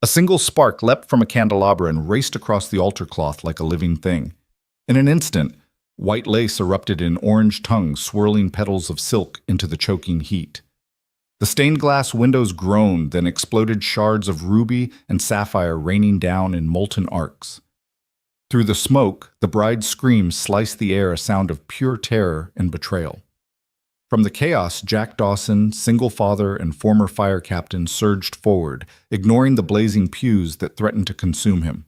A single spark leapt from a candelabra and raced across the altar cloth like a living thing. In an instant, white lace erupted in orange tongues, swirling petals of silk into the choking heat. The stained glass windows groaned, then exploded shards of ruby and sapphire raining down in molten arcs. Through the smoke, the bride's screams sliced the air, a sound of pure terror and betrayal. From the chaos, Jack Dawson, single father and former fire captain, surged forward, ignoring the blazing pews that threatened to consume him.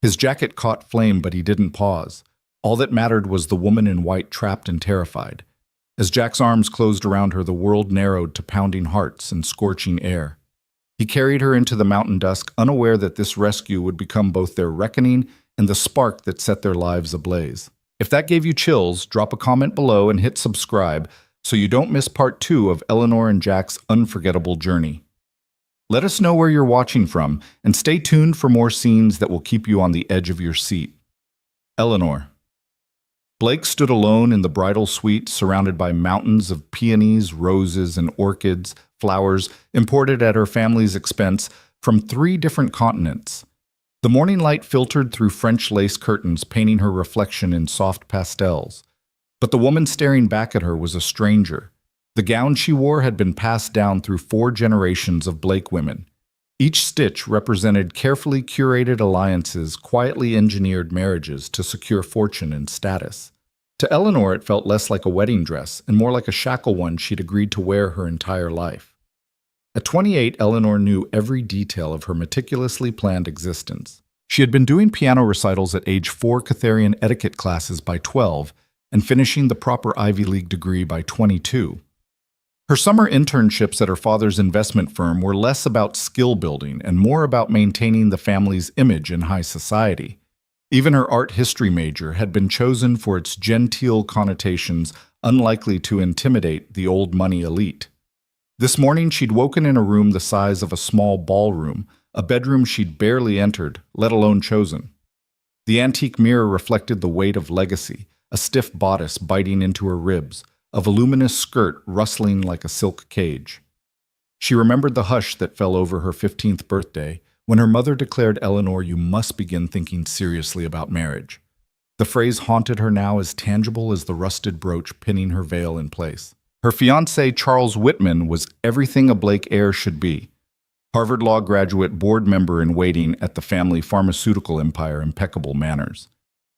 His jacket caught flame, but he didn't pause. All that mattered was the woman in white, trapped and terrified. As Jack's arms closed around her, the world narrowed to pounding hearts and scorching air. He carried her into the mountain dusk, unaware that this rescue would become both their reckoning and the spark that set their lives ablaze. If that gave you chills, drop a comment below and hit subscribe so you don't miss part 2 of Eleanor and Jack's unforgettable journey. Let us know where you're watching from, and stay tuned for more scenes that will keep you on the edge of your seat. Eleanor. Blake stood alone in the bridal suite, surrounded by mountains of peonies, roses, and orchids, flowers imported at her family's expense from 3 different continents. The morning light filtered through French lace curtains, painting her reflection in soft pastels. But the woman staring back at her was a stranger. The gown she wore had been passed down through 4 generations of Blake women. Each stitch represented carefully curated alliances, quietly engineered marriages to secure fortune and status. To Eleanor, it felt less like a wedding dress and more like a shackle one she'd agreed to wear her entire life. At 28, Eleanor knew every detail of her meticulously planned existence. She had been doing piano recitals at age 4, Catharian etiquette classes by 12, and finishing the proper Ivy League degree by 22. Her summer internships at her father's investment firm were less about skill building and more about maintaining the family's image in high society. Even her art history major had been chosen for its genteel connotations, unlikely to intimidate the old money elite. This morning she'd woken in a room the size of a small ballroom, a bedroom she'd barely entered, let alone chosen. The antique mirror reflected the weight of legacy, a stiff bodice biting into her ribs, a voluminous skirt rustling like a silk cage. She remembered the hush that fell over her 15th birthday, when her mother declared, "Eleanor, you must begin thinking seriously about marriage." The phrase haunted her now, as tangible as the rusted brooch pinning her veil in place. Her fiancé, Charles Whitman, was everything a Blake heir should be. Harvard Law graduate, board member in waiting at the family pharmaceutical empire, impeccable manners.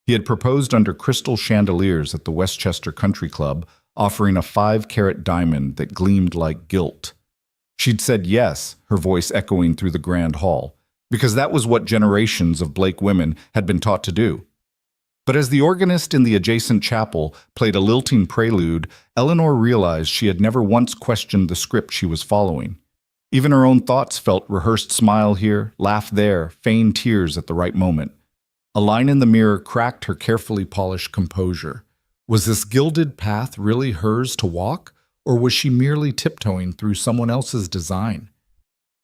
He had proposed under crystal chandeliers at the Westchester Country Club, offering a 5-carat diamond that gleamed like gilt. She'd said yes, her voice echoing through the grand hall, because that was what generations of Blake women had been taught to do. But as the organist in the adjacent chapel played a lilting prelude, Eleanor realized she had never once questioned the script she was following. Even her own thoughts felt rehearsed: smile here, laugh there, feign tears at the right moment. A line in the mirror cracked her carefully polished composure. Was this gilded path really hers to walk, or was she merely tiptoeing through someone else's design?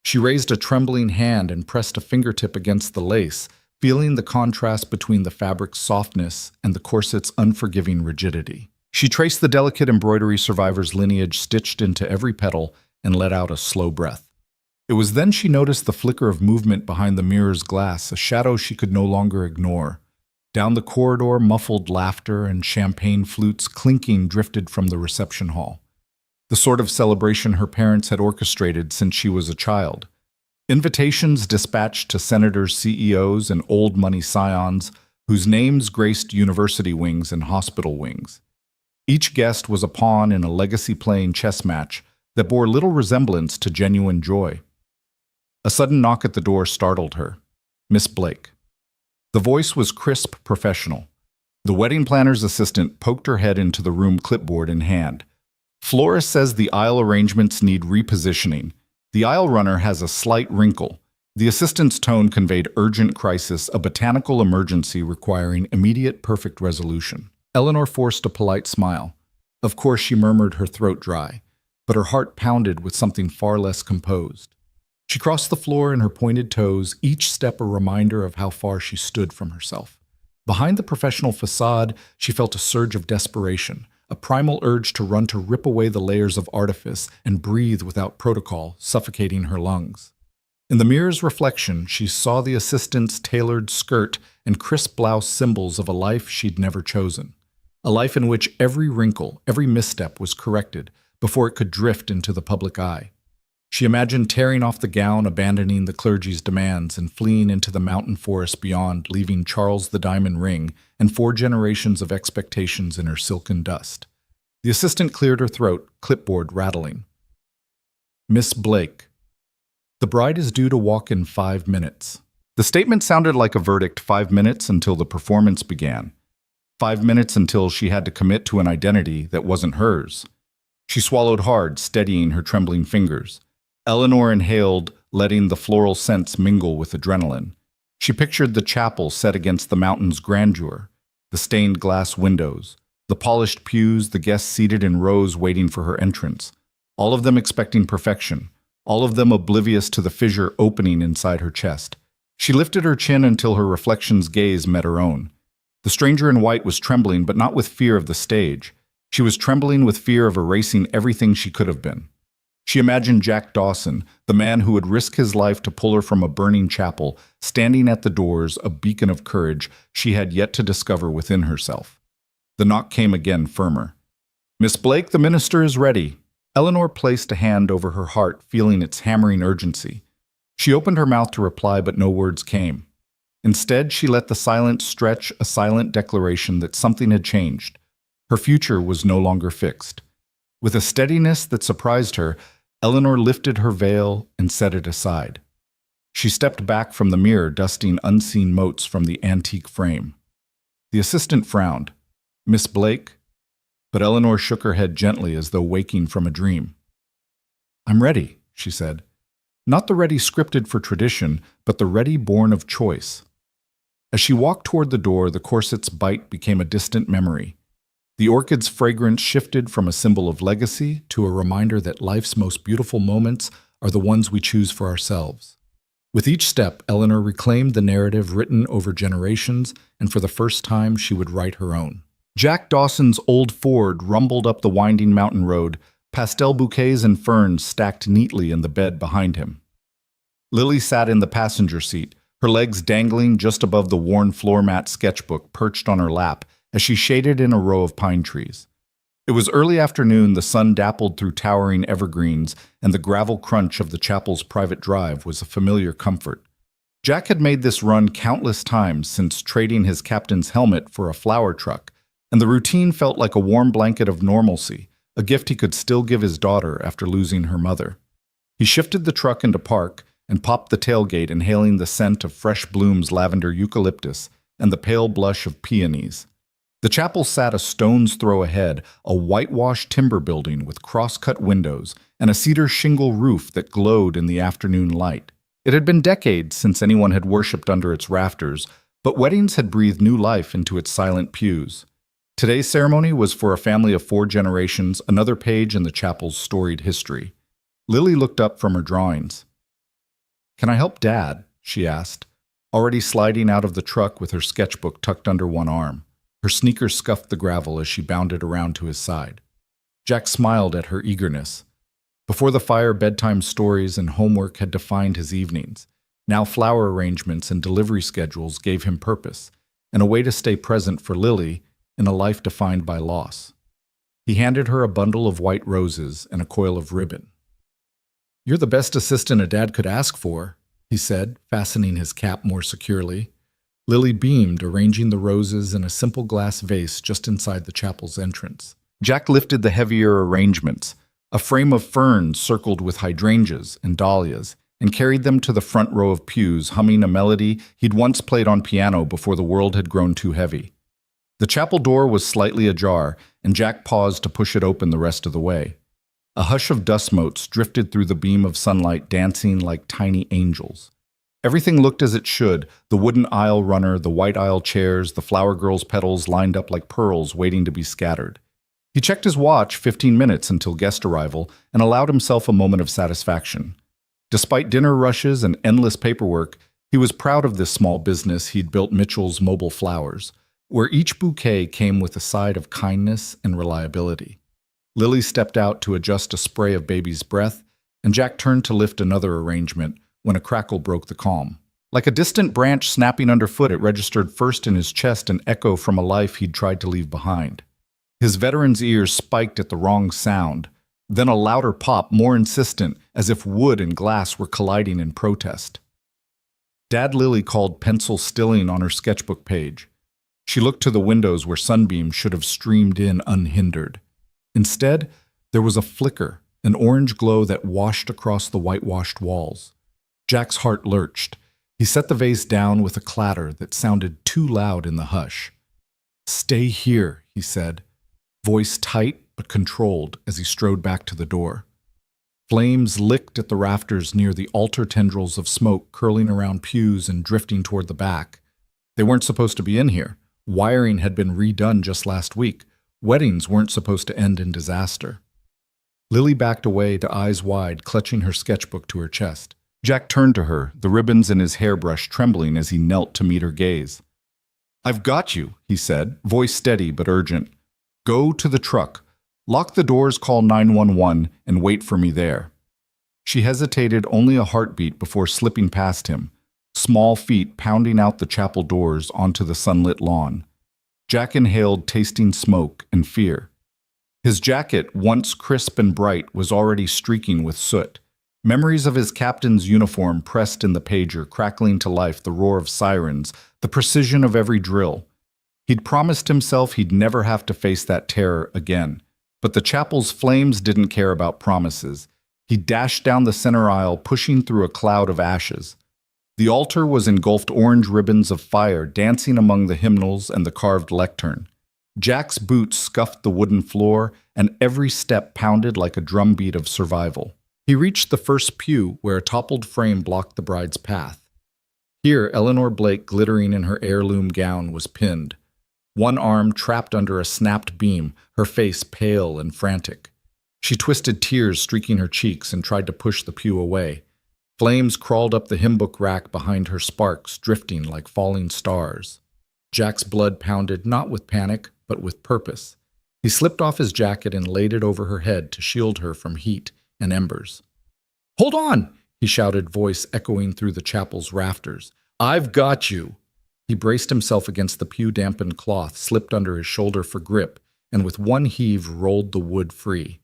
She raised a trembling hand and pressed a fingertip against the lace, feeling the contrast between the fabric's softness and the corset's unforgiving rigidity. She traced the delicate embroidery survivor's lineage stitched into every petal and let out a slow breath. It was then she noticed the flicker of movement behind the mirror's glass, a shadow she could no longer ignore. Down the corridor, muffled laughter and champagne flutes clinking drifted from the reception hall. The sort of celebration her parents had orchestrated since she was a child. Invitations dispatched to senators, CEOs, and old money scions whose names graced university wings and hospital wings. Each guest was a pawn in a legacy-playing chess match that bore little resemblance to genuine joy. A sudden knock at the door startled her. Miss Blake. The voice was crisp, professional. The wedding planner's assistant poked her head into the room, clipboard in hand. Florist says the aisle arrangements need repositioning. The aisle runner has a slight wrinkle. The assistant's tone conveyed urgent crisis, a botanical emergency requiring immediate perfect resolution. Eleanor forced a polite smile. Of course, she murmured, her throat dry, but her heart pounded with something far less composed. She crossed the floor in her pointed toes, each step a reminder of how far she stood from herself. Behind the professional facade, she felt a surge of desperation, a primal urge to run, to rip away the layers of artifice and breathe without protocol, suffocating her lungs. In the mirror's reflection, she saw the assistant's tailored skirt and crisp blouse, symbols of a life she'd never chosen. A life in which every wrinkle, every misstep was corrected before it could drift into the public eye. She imagined tearing off the gown, abandoning the clergy's demands, and fleeing into the mountain forest beyond, leaving Charles the diamond ring and 4 generations of expectations in her silken dust. The assistant cleared her throat, clipboard rattling. Miss Blake, the bride is due to walk in 5 minutes. The statement sounded like a verdict. 5 minutes until the performance began. 5 minutes until she had to commit to an identity that wasn't hers. She swallowed hard, steadying her trembling fingers. Eleanor inhaled, letting the floral scents mingle with adrenaline. She pictured the chapel set against the mountain's grandeur, the stained glass windows, the polished pews, the guests seated in rows waiting for her entrance, all of them expecting perfection, all of them oblivious to the fissure opening inside her chest. She lifted her chin until her reflection's gaze met her own. The stranger in white was trembling, but not with fear of the stage. She was trembling with fear of erasing everything she could have been. She imagined Jack Dawson, the man who would risk his life to pull her from a burning chapel, standing at the doors, a beacon of courage she had yet to discover within herself. The knock came again, firmer. Miss Blake, the minister is ready. Eleanor placed a hand over her heart, feeling its hammering urgency. She opened her mouth to reply, but no words came. Instead, she let the silence stretch, a silent declaration that something had changed. Her future was no longer fixed. With a steadiness that surprised her, Eleanor lifted her veil and set it aside. She stepped back from the mirror, dusting unseen motes from the antique frame. The assistant frowned. Miss Blake? But Eleanor shook her head gently as though waking from a dream. I'm ready, she said. Not the ready scripted for tradition, but the ready born of choice. As she walked toward the door, the corset's bite became a distant memory. The orchid's fragrance shifted from a symbol of legacy to a reminder that life's most beautiful moments are the ones we choose for ourselves. With each step, Eleanor reclaimed the narrative written over generations, and for the first time she would write her own. Jack Dawson's old Ford rumbled up the winding mountain road, pastel bouquets and ferns stacked neatly in the bed behind him. Lily sat in the passenger seat, her legs dangling just above the worn floor mat sketchbook perched on her lap as she shaded in a row of pine trees. It was early afternoon, the sun dappled through towering evergreens, and the gravel crunch of the chapel's private drive was a familiar comfort. Jack had made this run countless times since trading his captain's helmet for a flower truck, and the routine felt like a warm blanket of normalcy, a gift he could still give his daughter after losing her mother. He shifted the truck into park and popped the tailgate, inhaling the scent of fresh blooms, lavender, eucalyptus, and the pale blush of peonies. The chapel sat a stone's throw ahead, a whitewashed timber building with cross-cut windows and a cedar shingle roof that glowed in the afternoon light. It had been decades since anyone had worshipped under its rafters, but weddings had breathed new life into its silent pews. Today's ceremony was for a family of 4 generations, another page in the chapel's storied history. Lily looked up from her drawings. "Can I help Dad?" she asked, already sliding out of the truck with her sketchbook tucked under one arm. Her sneakers scuffed the gravel as she bounded around to his side. Jack smiled at her eagerness. Before the fire, bedtime stories and homework had defined his evenings. Now flower arrangements and delivery schedules gave him purpose, and a way to stay present for Lily in a life defined by loss. He handed her a bundle of white roses and a coil of ribbon. "You're the best assistant a dad could ask for," he said, fastening his cap more securely. Lily beamed, arranging the roses in a simple glass vase just inside the chapel's entrance. Jack lifted the heavier arrangements, a frame of ferns circled with hydrangeas and dahlias, and carried them to the front row of pews, humming a melody he'd once played on piano before the world had grown too heavy. The chapel door was slightly ajar, and Jack paused to push it open the rest of the way. A hush of dust motes drifted through the beam of sunlight, dancing like tiny angels. Everything looked as it should, the wooden aisle runner, the white aisle chairs, the flower girl's petals lined up like pearls waiting to be scattered. He checked his watch, 15 minutes until guest arrival, and allowed himself a moment of satisfaction. Despite dinner rushes and endless paperwork, he was proud of this small business he'd built, Mitchell's Mobile Flowers, where each bouquet came with a side of kindness and reliability. Lily stepped out to adjust a spray of baby's breath, and Jack turned to lift another arrangement, when a crackle broke the calm. Like a distant branch snapping underfoot, it registered first in his chest, an echo from a life he'd tried to leave behind. His veteran's ears spiked at the wrong sound, then a louder pop, more insistent, as if wood and glass were colliding in protest. Dad Lily called pencil stilling on her sketchbook page. She looked to the windows where sunbeams should have streamed in unhindered. Instead, there was a flicker, an orange glow that washed across the whitewashed walls. Jack's heart lurched. He set the vase down with a clatter that sounded too loud in the hush. "Stay here," he said, voice tight but controlled as he strode back to the door. Flames licked at the rafters near the altar, tendrils of smoke curling around pews and drifting toward the back. They weren't supposed to be in here. Wiring had been redone just last week. Weddings weren't supposed to end in disaster. Lily backed away to eyes wide, clutching her sketchbook to her chest. Jack turned to her, the ribbons in his hairbrush trembling as he knelt to meet her gaze. "I've got you," he said, voice steady but urgent. "Go to the truck. Lock the doors, call 911, and wait for me there." She hesitated only a heartbeat before slipping past him, small feet pounding out the chapel doors onto the sunlit lawn. Jack inhaled, tasting smoke and fear. His jacket, once crisp and bright, was already streaking with soot. Memories of his captain's uniform pressed in the pager, crackling to life, the roar of sirens, the precision of every drill. He'd promised himself he'd never have to face that terror again. But the chapel's flames didn't care about promises. He dashed down the center aisle, pushing through a cloud of ashes. The altar was engulfed orange ribbons of fire, dancing among the hymnals and the carved lectern. Jack's boots scuffed the wooden floor, and every step pounded like a drumbeat of survival. He reached the first pew, where a toppled frame blocked the bride's path. Here, Eleanor Blake, glittering in her heirloom gown, was pinned. One arm trapped under a snapped beam, her face pale and frantic. She twisted, tears streaking her cheeks, and tried to push the pew away. Flames crawled up the hymnbook rack behind her, sparks drifting like falling stars. Jack's blood pounded, not with panic, but with purpose. He slipped off his jacket and laid it over her head to shield her from heat and embers. "Hold on!" he shouted, voice echoing through the chapel's rafters. "I've got you!" He braced himself against the pew-dampened cloth, slipped under his shoulder for grip, and with one heave rolled the wood free.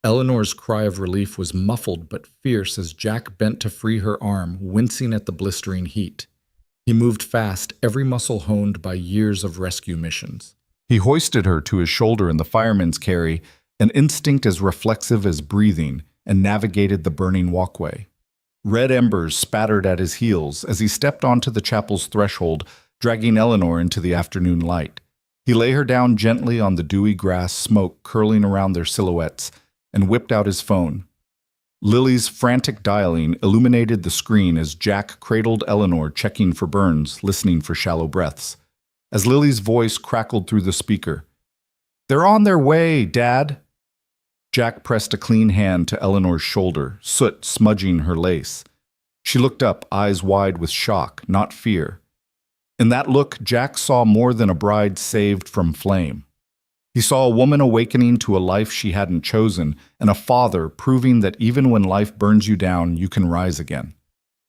Eleanor's cry of relief was muffled but fierce as Jack bent to free her arm, wincing at the blistering heat. He moved fast, every muscle honed by years of rescue missions. He hoisted her to his shoulder in the fireman's carry, an instinct as reflexive as breathing, and navigated the burning walkway. Red embers spattered at his heels as he stepped onto the chapel's threshold, dragging Eleanor into the afternoon light. He lay her down gently on the dewy grass, smoke curling around their silhouettes, and whipped out his phone. Lily's frantic dialing illuminated the screen as Jack cradled Eleanor, checking for burns, listening for shallow breaths. As Lily's voice crackled through the speaker, "They're on their way, Dad!" Jack pressed a clean hand to Eleanor's shoulder, soot smudging her lace. She looked up, eyes wide with shock, not fear. In that look, Jack saw more than a bride saved from flame. He saw a woman awakening to a life she hadn't chosen, and a father proving that even when life burns you down, you can rise again.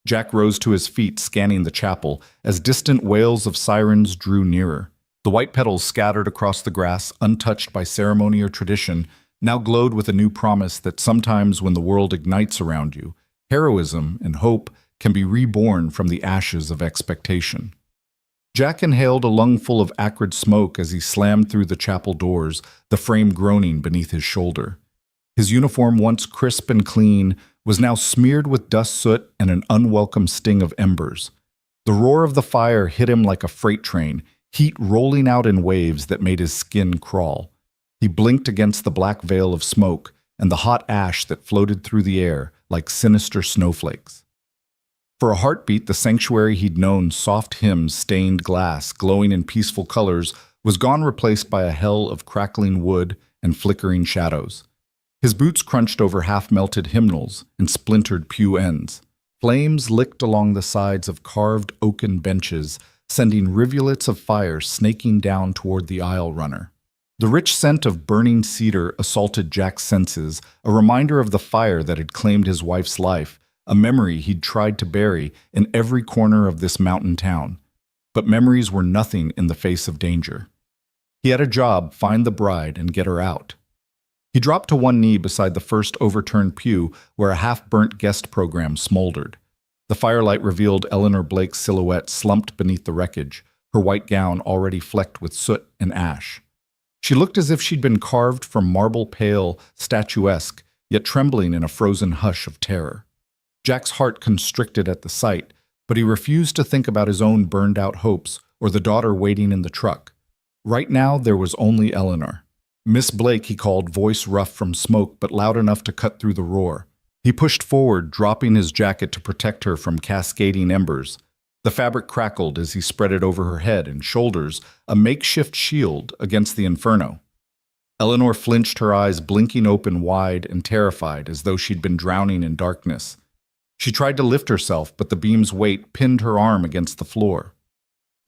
Jack rose to his feet, scanning the chapel, as distant wails of sirens drew nearer. The white petals scattered across the grass, untouched by ceremony or tradition, now glowed with a new promise that sometimes when the world ignites around you, heroism and hope can be reborn from the ashes of expectation. Jack inhaled a lungful of acrid smoke as he slammed through the chapel doors, the frame groaning beneath his shoulder. His uniform, once crisp and clean, was now smeared with dust, soot, and an unwelcome sting of embers. The roar of the fire hit him like a freight train, heat rolling out in waves that made his skin crawl. He blinked against the black veil of smoke and the hot ash that floated through the air like sinister snowflakes. For a heartbeat, the sanctuary he'd known, soft hymns, stained glass, glowing in peaceful colors, was gone, replaced by a hell of crackling wood and flickering shadows. His boots crunched over half-melted hymnals and splintered pew ends. Flames licked along the sides of carved oaken benches, sending rivulets of fire snaking down toward the aisle runner. The rich scent of burning cedar assaulted Jack's senses, a reminder of the fire that had claimed his wife's life, a memory he'd tried to bury in every corner of this mountain town. But memories were nothing in the face of danger. He had a job: find the bride and get her out. He dropped to one knee beside the first overturned pew where a half-burnt guest program smoldered. The firelight revealed Eleanor Blake's silhouette slumped beneath the wreckage, her white gown already flecked with soot and ash. She looked as if she'd been carved from marble, pale, statuesque, yet trembling in a frozen hush of terror. Jack's heart constricted at the sight, but he refused to think about his own burned-out hopes or the daughter waiting in the truck. Right now, there was only Eleanor. "Miss Blake," he called, voice rough from smoke but loud enough to cut through the roar. He pushed forward, dropping his jacket to protect her from cascading embers. The fabric crackled as he spread it over her head and shoulders, a makeshift shield against the inferno. Eleanor flinched, her eyes blinking open wide and terrified, as though she'd been drowning in darkness. She tried to lift herself, but the beam's weight pinned her arm against the floor.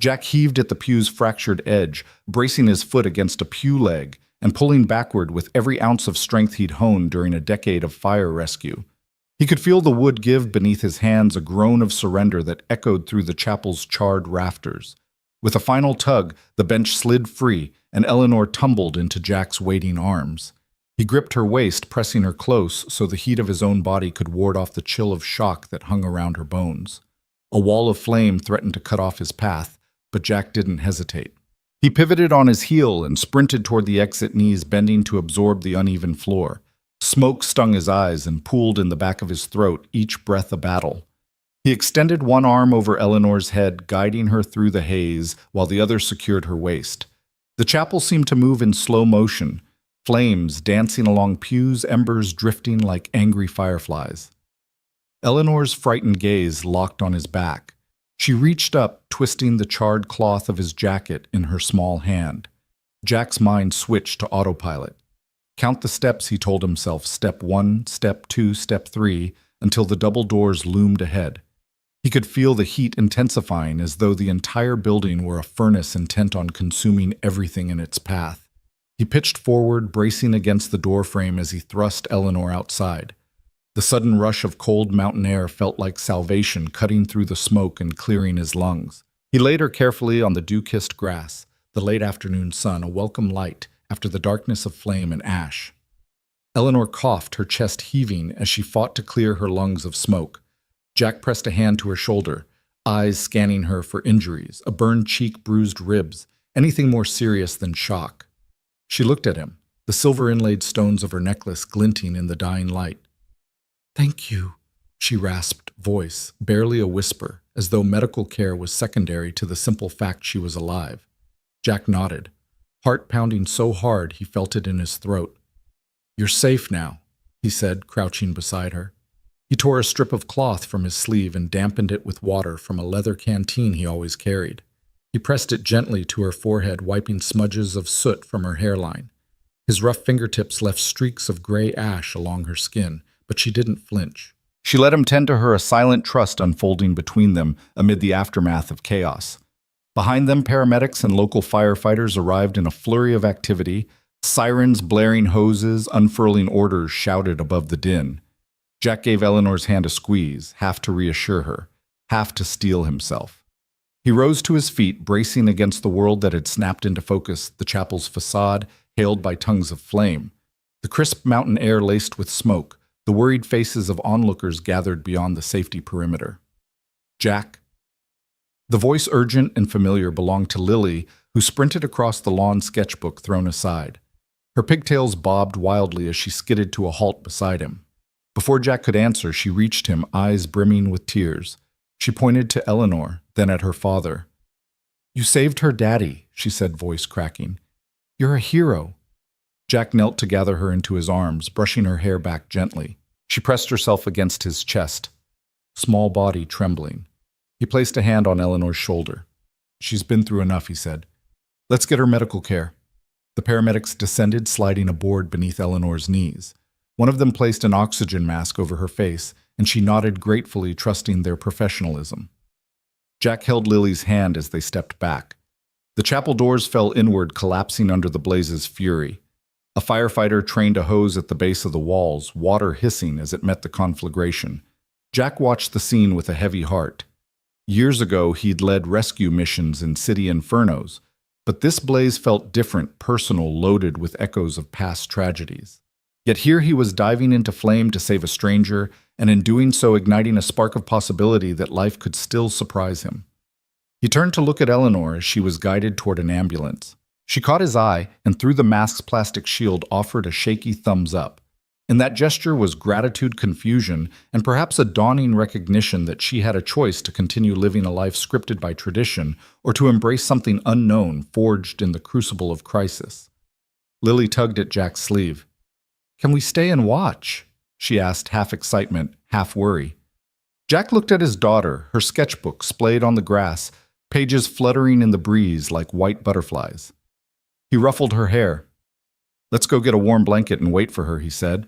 Jack heaved at the pew's fractured edge, bracing his foot against a pew leg and pulling backward with every ounce of strength he'd honed during a decade of fire rescue. He could feel the wood give beneath his hands a groan of surrender that echoed through the chapel's charred rafters. With a final tug, the bench slid free, and Eleanor tumbled into Jack's waiting arms. He gripped her waist, pressing her close so the heat of his own body could ward off the chill of shock that hung around her bones. A wall of flame threatened to cut off his path, but Jack didn't hesitate. He pivoted on his heel and sprinted toward the exit, knees bending to absorb the uneven floor. Smoke stung his eyes and pooled in the back of his throat, each breath a battle. He extended one arm over Eleanor's head, guiding her through the haze, while the other secured her waist. The chapel seemed to move in slow motion, flames dancing along pews, embers drifting like angry fireflies. Eleanor's frightened gaze locked on his back. She reached up, twisting the charred cloth of his jacket in her small hand. Jack's mind switched to autopilot. Count the steps, he told himself, step 1, step 2, step 3, until the double doors loomed ahead. He could feel the heat intensifying, as though the entire building were a furnace intent on consuming everything in its path. He pitched forward, bracing against the doorframe as he thrust Eleanor outside. The sudden rush of cold mountain air felt like salvation, cutting through the smoke and clearing his lungs. He laid her carefully on the dew-kissed grass, the late afternoon sun, a welcome light after the darkness of flame and ash. Eleanor coughed, her chest heaving as she fought to clear her lungs of smoke. Jack pressed a hand to her shoulder, eyes scanning her for injuries, a burned cheek, bruised ribs, anything more serious than shock. She looked at him, the silver-inlaid stones of her necklace glinting in the dying light. "Thank you," she rasped, voice barely a whisper, as though medical care was secondary to the simple fact she was alive. Jack nodded, heart pounding so hard he felt it in his throat. "You're safe now," he said, crouching beside her. He tore a strip of cloth from his sleeve and dampened it with water from a leather canteen he always carried. He pressed it gently to her forehead, wiping smudges of soot from her hairline. His rough fingertips left streaks of gray ash along her skin, but she didn't flinch. She let him tend to her, a silent trust unfolding between them amid the aftermath of chaos. Behind them, paramedics and local firefighters arrived in a flurry of activity. Sirens, blaring hoses, unfurling orders shouted above the din. Jack gave Eleanor's hand a squeeze, half to reassure her, half to steel himself. He rose to his feet, bracing against the world that had snapped into focus, the chapel's facade, hailed by tongues of flame. The crisp mountain air laced with smoke, the worried faces of onlookers gathered beyond the safety perimeter. "Jack?" The voice, urgent and familiar, belonged to Lily, who sprinted across the lawn, sketchbook thrown aside. Her pigtails bobbed wildly as she skidded to a halt beside him. Before Jack could answer, she reached him, eyes brimming with tears. She pointed to Eleanor, then at her father. "You saved her, Daddy," she said, voice cracking. "You're a hero." Jack knelt to gather her into his arms, brushing her hair back gently. She pressed herself against his chest, small body trembling. He placed a hand on Eleanor's shoulder. "She's been through enough," he said. "Let's get her medical care." The paramedics descended, sliding a board beneath Eleanor's knees. One of them placed an oxygen mask over her face, and she nodded gratefully, trusting their professionalism. Jack held Lily's hand as they stepped back. The chapel doors fell inward, collapsing under the blaze's fury. A firefighter trained a hose at the base of the walls, water hissing as it met the conflagration. Jack watched the scene with a heavy heart. Years ago, he'd led rescue missions in city infernos, but this blaze felt different, personal, loaded with echoes of past tragedies. Yet here he was diving into flame to save a stranger, and in doing so igniting a spark of possibility that life could still surprise him. He turned to look at Eleanor as she was guided toward an ambulance. She caught his eye and through the mask's plastic shield offered a shaky thumbs up. In that gesture was gratitude, confusion, and perhaps a dawning recognition that she had a choice to continue living a life scripted by tradition or to embrace something unknown forged in the crucible of crisis. Lily tugged at Jack's sleeve. "Can we stay and watch?" she asked, half excitement, half worry. Jack looked at his daughter, her sketchbook splayed on the grass, pages fluttering in the breeze like white butterflies. He ruffled her hair. "Let's go get a warm blanket and wait for her," he said.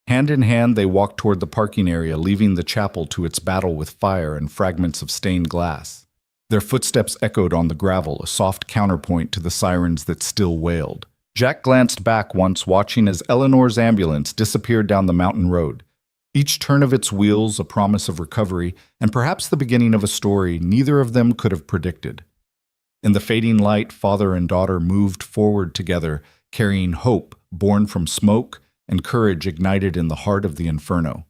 Hand in hand, they walked toward the parking area, leaving the chapel to its battle with fire and fragments of stained glass. Their footsteps echoed on the gravel, a soft counterpoint to the sirens that still wailed. Jack glanced back once, watching as Eleanor's ambulance disappeared down the mountain road. Each turn of its wheels a promise of recovery, and perhaps the beginning of a story neither of them could have predicted. In the fading light, father and daughter moved forward together, carrying hope born from smoke and courage ignited in the heart of the inferno.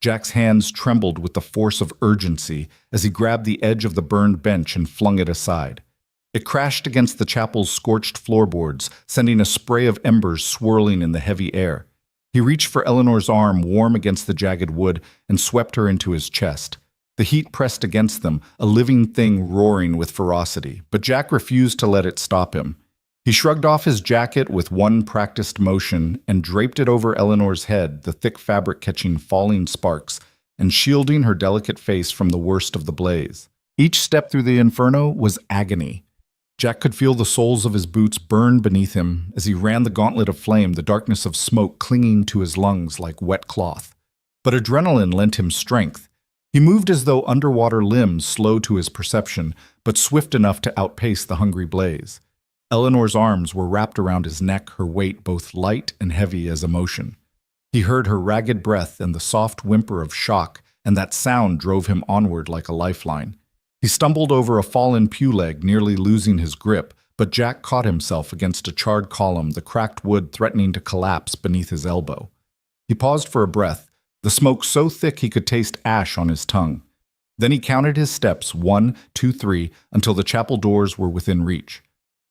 Jack's hands trembled with the force of urgency as he grabbed the edge of the burned bench and flung it aside. It crashed against the chapel's scorched floorboards, sending a spray of embers swirling in the heavy air. He reached for Eleanor's arm, warm against the jagged wood, and swept her into his chest. The heat pressed against them, a living thing roaring with ferocity, but Jack refused to let it stop him. He shrugged off his jacket with one practiced motion and draped it over Eleanor's head, the thick fabric catching falling sparks and shielding her delicate face from the worst of the blaze. Each step through the inferno was agony. Jack could feel the soles of his boots burn beneath him as he ran the gauntlet of flame, the darkness of smoke clinging to his lungs like wet cloth. But adrenaline lent him strength. He moved as though underwater limbs, slow to his perception, but swift enough to outpace the hungry blaze. Eleanor's arms were wrapped around his neck, her weight both light and heavy as emotion. He heard her ragged breath and the soft whimper of shock, and that sound drove him onward like a lifeline. He stumbled over a fallen pew leg, nearly losing his grip, but Jack caught himself against a charred column, the cracked wood threatening to collapse beneath his elbow. He paused for a breath, the smoke so thick he could taste ash on his tongue. Then he counted his steps, 1, 2, 3, until the chapel doors were within reach.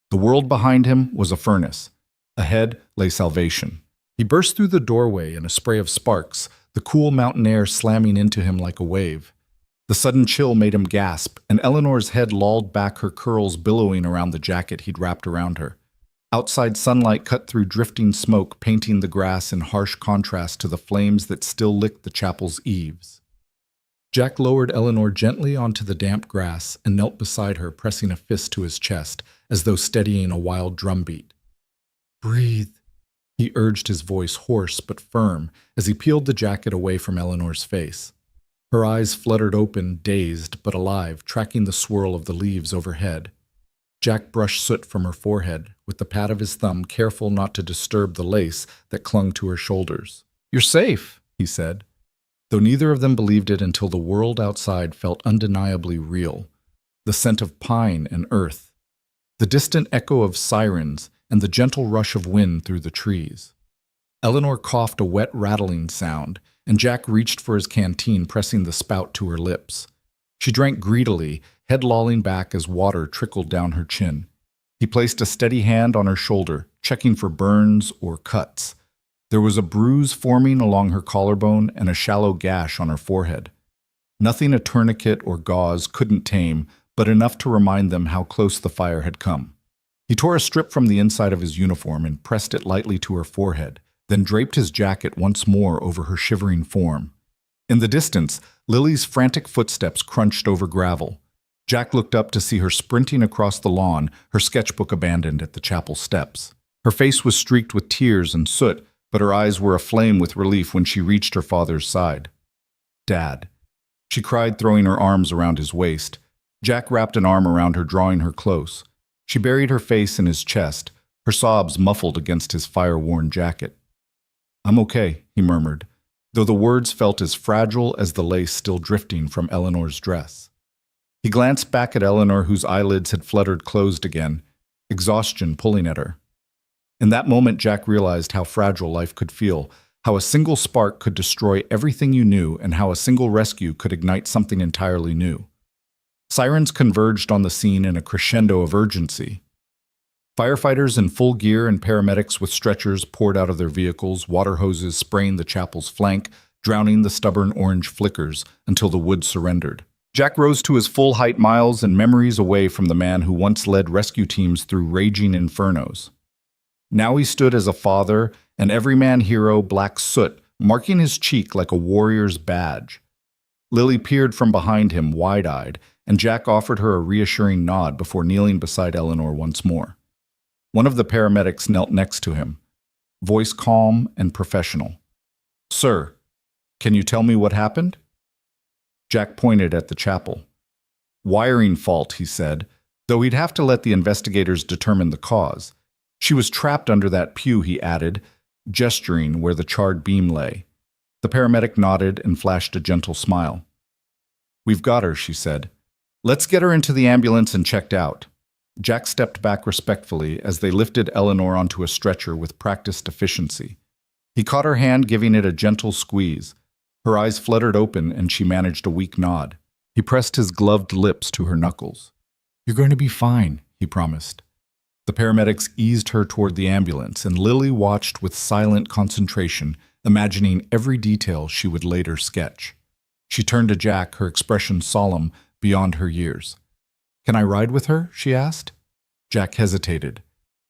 The world behind him was a furnace. Ahead lay salvation. He burst through the doorway in a spray of sparks, the cool mountain air slamming into him like a wave. The sudden chill made him gasp, and Eleanor's head lolled back, her curls billowing around the jacket he'd wrapped around her. Outside sunlight cut through drifting smoke, painting the grass in harsh contrast to the flames that still licked the chapel's eaves. Jack lowered Eleanor gently onto the damp grass and knelt beside her, pressing a fist to his chest, as though steadying a wild drumbeat. "Breathe," he urged, his voice hoarse but firm, as he peeled the jacket away from Eleanor's face. Her eyes fluttered open, dazed but alive, tracking the swirl of the leaves overhead. Jack brushed soot from her forehead, with the pad of his thumb, careful not to disturb the lace that clung to her shoulders. "You're safe," he said, though neither of them believed it until the world outside felt undeniably real. The scent of pine and earth, the distant echo of sirens, and the gentle rush of wind through the trees. Eleanor coughed a wet, rattling sound, and Jack reached for his canteen, pressing the spout to her lips. She drank greedily, head lolling back as water trickled down her chin. He placed a steady hand on her shoulder, checking for burns or cuts. There was a bruise forming along her collarbone and a shallow gash on her forehead. Nothing a tourniquet or gauze couldn't tame, but enough to remind them how close the fire had come. He tore a strip from the inside of his uniform and pressed it lightly to her forehead, then draped his jacket once more over her shivering form. In the distance, Lily's frantic footsteps crunched over gravel. Jack looked up to see her sprinting across the lawn, her sketchbook abandoned at the chapel steps. Her face was streaked with tears and soot, but her eyes were aflame with relief when she reached her father's side. "Dad," she cried, throwing her arms around his waist. Jack wrapped an arm around her, drawing her close. She buried her face in his chest, her sobs muffled against his fire-worn jacket. "I'm okay," he murmured, though the words felt as fragile as the lace still drifting from Eleanor's dress. He glanced back at Eleanor, whose eyelids had fluttered closed again, exhaustion pulling at her. In that moment, Jack realized how fragile life could feel, how a single spark could destroy everything you knew, and how a single rescue could ignite something entirely new. Sirens converged on the scene in a crescendo of urgency. Firefighters in full gear and paramedics with stretchers poured out of their vehicles, water hoses spraying the chapel's flank, drowning the stubborn orange flickers until the wood surrendered. Jack rose to his full height, miles and memories away from the man who once led rescue teams through raging infernos. Now he stood as a father, an everyman hero, black soot marking his cheek like a warrior's badge. Lily peered from behind him, wide-eyed, and Jack offered her a reassuring nod before kneeling beside Eleanor once more. One of the paramedics knelt next to him, voice calm and professional. "Sir, can you tell me what happened?" Jack pointed at the chapel. "Wiring fault," he said, though he'd have to let the investigators determine the cause. "She was trapped under that pew," he added, gesturing where the charred beam lay. The paramedic nodded and flashed a gentle smile. "We've got her," she said. "Let's get her into the ambulance and checked out." Jack stepped back respectfully as they lifted Eleanor onto a stretcher with practiced efficiency. He caught her hand, giving it a gentle squeeze. Her eyes fluttered open and she managed a weak nod. He pressed his gloved lips to her knuckles. "You're going to be fine," he promised. The paramedics eased her toward the ambulance, and Lily watched with silent concentration, imagining every detail she would later sketch. She turned to Jack, her expression solemn beyond her years. "Can I ride with her?" she asked. Jack hesitated.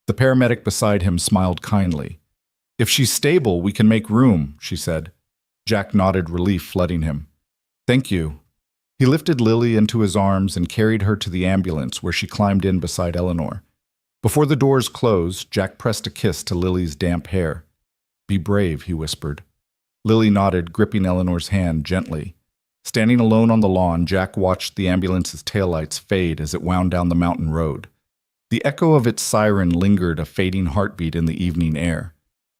The paramedic beside him smiled kindly. "If she's stable, we can make room," she said. Jack nodded, relief flooding him. "Thank you." He lifted Lily into his arms and carried her to the ambulance, where she climbed in beside Eleanor. Before the doors closed, Jack pressed a kiss to Lily's damp hair. "Be brave," he whispered. Lily nodded, gripping Eleanor's hand gently. Standing alone on the lawn, Jack watched the ambulance's taillights fade as it wound down the mountain road. The echo of its siren lingered, a fading heartbeat in the evening air.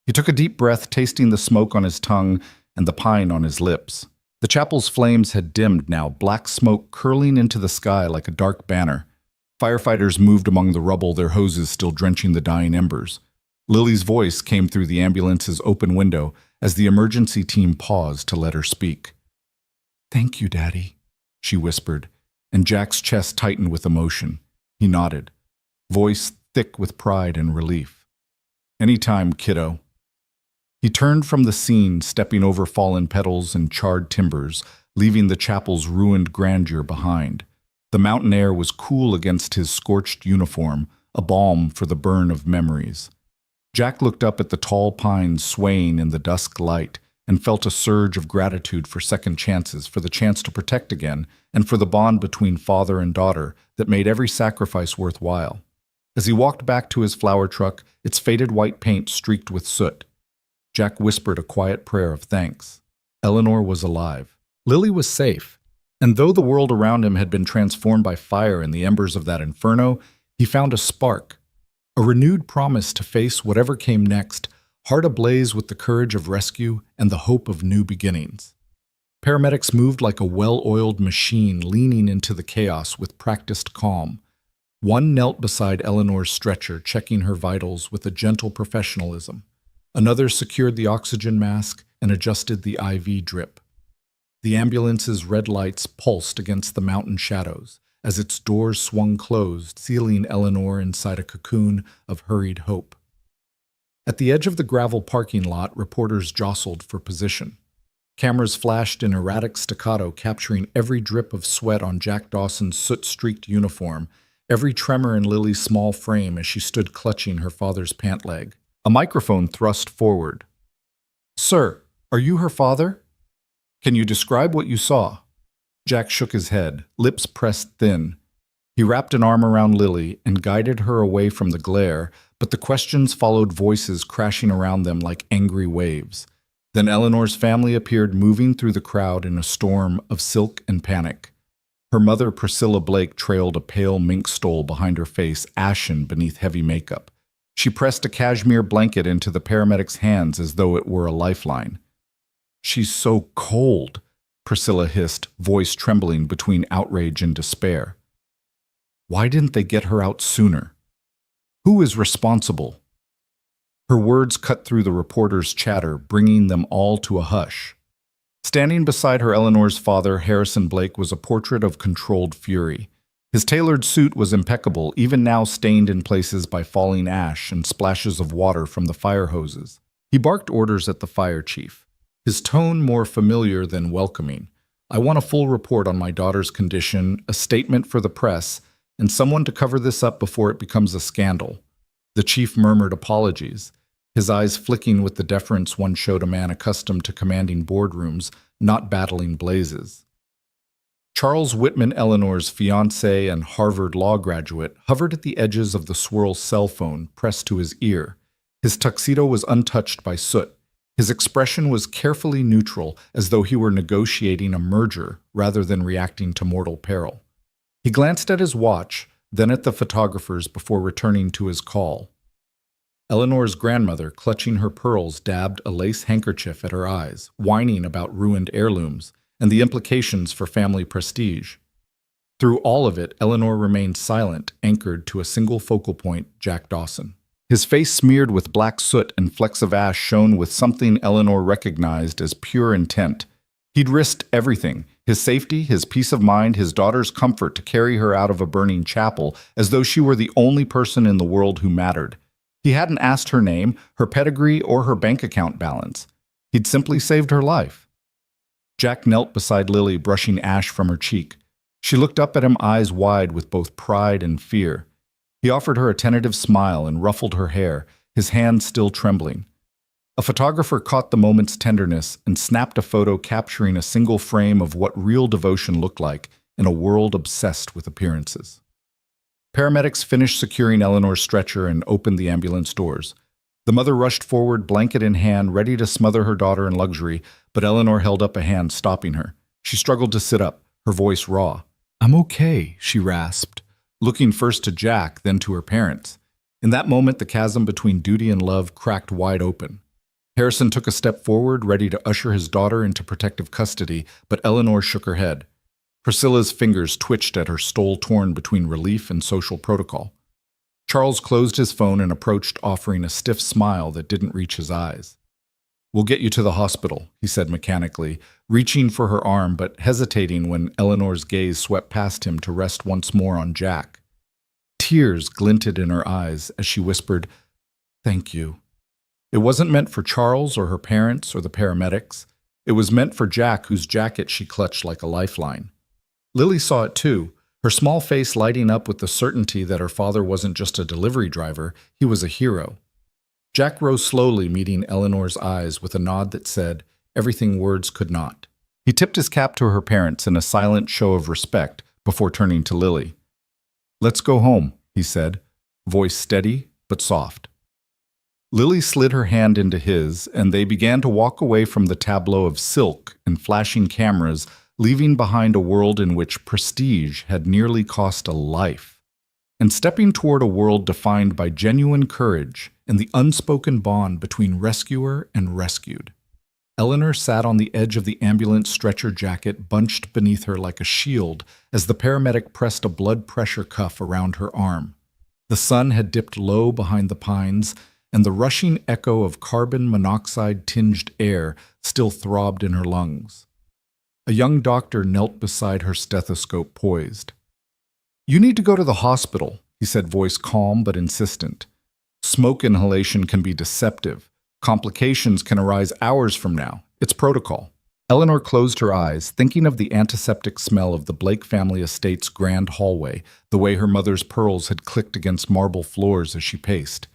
He took a deep breath, tasting the smoke on his tongue and the pine on his lips. The chapel's flames had dimmed now, black smoke curling into the sky like a dark banner. Firefighters moved among the rubble, their hoses still drenching the dying embers. Lily's voice came through the ambulance's open window as the emergency team paused to let her speak. "Thank you, Daddy," she whispered, and Jack's chest tightened with emotion. He nodded, voice thick with pride and relief. "Anytime, kiddo." He turned from the scene, stepping over fallen petals and charred timbers, leaving the chapel's ruined grandeur behind. The mountain air was cool against his scorched uniform, a balm for the burn of memories. Jack looked up at the tall pines swaying in the dusk light and felt a surge of gratitude for second chances, for the chance to protect again, and for the bond between father and daughter that made every sacrifice worthwhile. As he walked back to his flower truck, its faded white paint streaked with soot, Jack whispered a quiet prayer of thanks. Eleanor was alive. Lily was safe. And though the world around him had been transformed by fire in the embers of that inferno, he found a spark, a renewed promise to face whatever came next, heart ablaze with the courage of rescue and the hope of new beginnings. Paramedics moved like a well-oiled machine, leaning into the chaos with practiced calm. One knelt beside Eleanor's stretcher, checking her vitals with a gentle professionalism. Another secured the oxygen mask and adjusted the IV drip. The ambulance's red lights pulsed against the mountain shadows as its doors swung closed, sealing Eleanor inside a cocoon of hurried hope. At the edge of the gravel parking lot, reporters jostled for position. Cameras flashed in erratic staccato, capturing every drip of sweat on Jack Dawson's soot-streaked uniform, every tremor in Lily's small frame as she stood clutching her father's pant leg. A microphone thrust forward. "Sir, are you her father? Can you describe what you saw?" Jack shook his head, lips pressed thin. He wrapped an arm around Lily and guided her away from the glare, but the questions followed, voices crashing around them like angry waves. Then Eleanor's family appeared, moving through the crowd in a storm of silk and panic. Her mother, Priscilla Blake, trailed a pale mink stole behind her face, ashen beneath heavy makeup. She pressed a cashmere blanket into the paramedic's hands as though it were a lifeline. She's so cold, Priscilla hissed, voice trembling between outrage and despair. Why didn't they get her out sooner? Who is responsible? Her words cut through the reporter's chatter, bringing them all to a hush. Standing beside her, Eleanor's father, Harrison Blake, was a portrait of controlled fury. His tailored suit was impeccable, even now stained in places by falling ash and splashes of water from the fire hoses. He barked orders at the fire chief, his tone more familiar than welcoming. I want a full report on my daughter's condition, a statement for the press, and someone to cover this up before it becomes a scandal. The chief murmured apologies, his eyes flicking with the deference one showed a man accustomed to commanding boardrooms, not battling blazes. Charles Whitman, Eleanor's fiancé and Harvard law graduate, hovered at the edges of the swirl cell phone pressed to his ear. His tuxedo was untouched by soot. His expression was carefully neutral, as though he were negotiating a merger rather than reacting to mortal peril. He glanced at his watch, then at the photographers before returning to his call. Eleanor's grandmother, clutching her pearls, dabbed a lace handkerchief at her eyes, whining about ruined heirlooms and the implications for family prestige. Through all of it, Eleanor remained silent, anchored to a single focal point, Jack Dawson. His face smeared with black soot and flecks of ash shone with something Eleanor recognized as pure intent. He'd risked everything, his safety, his peace of mind, his daughter's comfort, to carry her out of a burning chapel as though she were the only person in the world who mattered. He hadn't asked her name, her pedigree, or her bank account balance. He'd simply saved her life. Jack knelt beside Lily, brushing ash from her cheek. She looked up at him, eyes wide with both pride and fear. He offered her a tentative smile and ruffled her hair, his hand still trembling. A photographer caught the moment's tenderness and snapped a photo capturing a single frame of what real devotion looked like in a world obsessed with appearances. Paramedics finished securing Eleanor's stretcher and opened the ambulance doors. The mother rushed forward, blanket in hand, ready to smother her daughter in luxury, but Eleanor held up a hand, stopping her. She struggled to sit up, her voice raw. "I'm okay," she rasped, looking first to Jack, then to her parents. In that moment, the chasm between duty and love cracked wide open. Harrison took a step forward, ready to usher his daughter into protective custody, but Eleanor shook her head. Priscilla's fingers twitched at her stole, torn between relief and social protocol. Charles closed his phone and approached, offering a stiff smile that didn't reach his eyes. "We'll get you to the hospital," he said mechanically, reaching for her arm but hesitating when Eleanor's gaze swept past him to rest once more on Jack. Tears glinted in her eyes as she whispered, "Thank you." It wasn't meant for Charles or her parents or the paramedics. It was meant for Jack, whose jacket she clutched like a lifeline. Lily saw it too, her small face lighting up with the certainty that her father wasn't just a delivery driver, he was a hero. Jack rose slowly, meeting Eleanor's eyes with a nod that said everything words could not. He tipped his cap to her parents in a silent show of respect before turning to Lily. "Let's go home," he said, voice steady but soft. Lily slid her hand into his, and they began to walk away from the tableau of silk and flashing cameras, leaving behind a world in which prestige had nearly cost a life, and stepping toward a world defined by genuine courage and the unspoken bond between rescuer and rescued. Eleanor sat on the edge of the ambulance stretcher, jacket bunched beneath her like a shield as the paramedic pressed a blood pressure cuff around her arm. The sun had dipped low behind the pines, and the rushing echo of carbon monoxide-tinged air still throbbed in her lungs. A young doctor knelt beside her, stethoscope poised. "You need to go to the hospital," he said, voice calm but insistent. "Smoke inhalation can be deceptive. Complications can arise hours from now. It's protocol." Eleanor closed her eyes, thinking of the antiseptic smell of the Blake family estate's grand hallway, the way her mother's pearls had clicked against marble floors as she paced.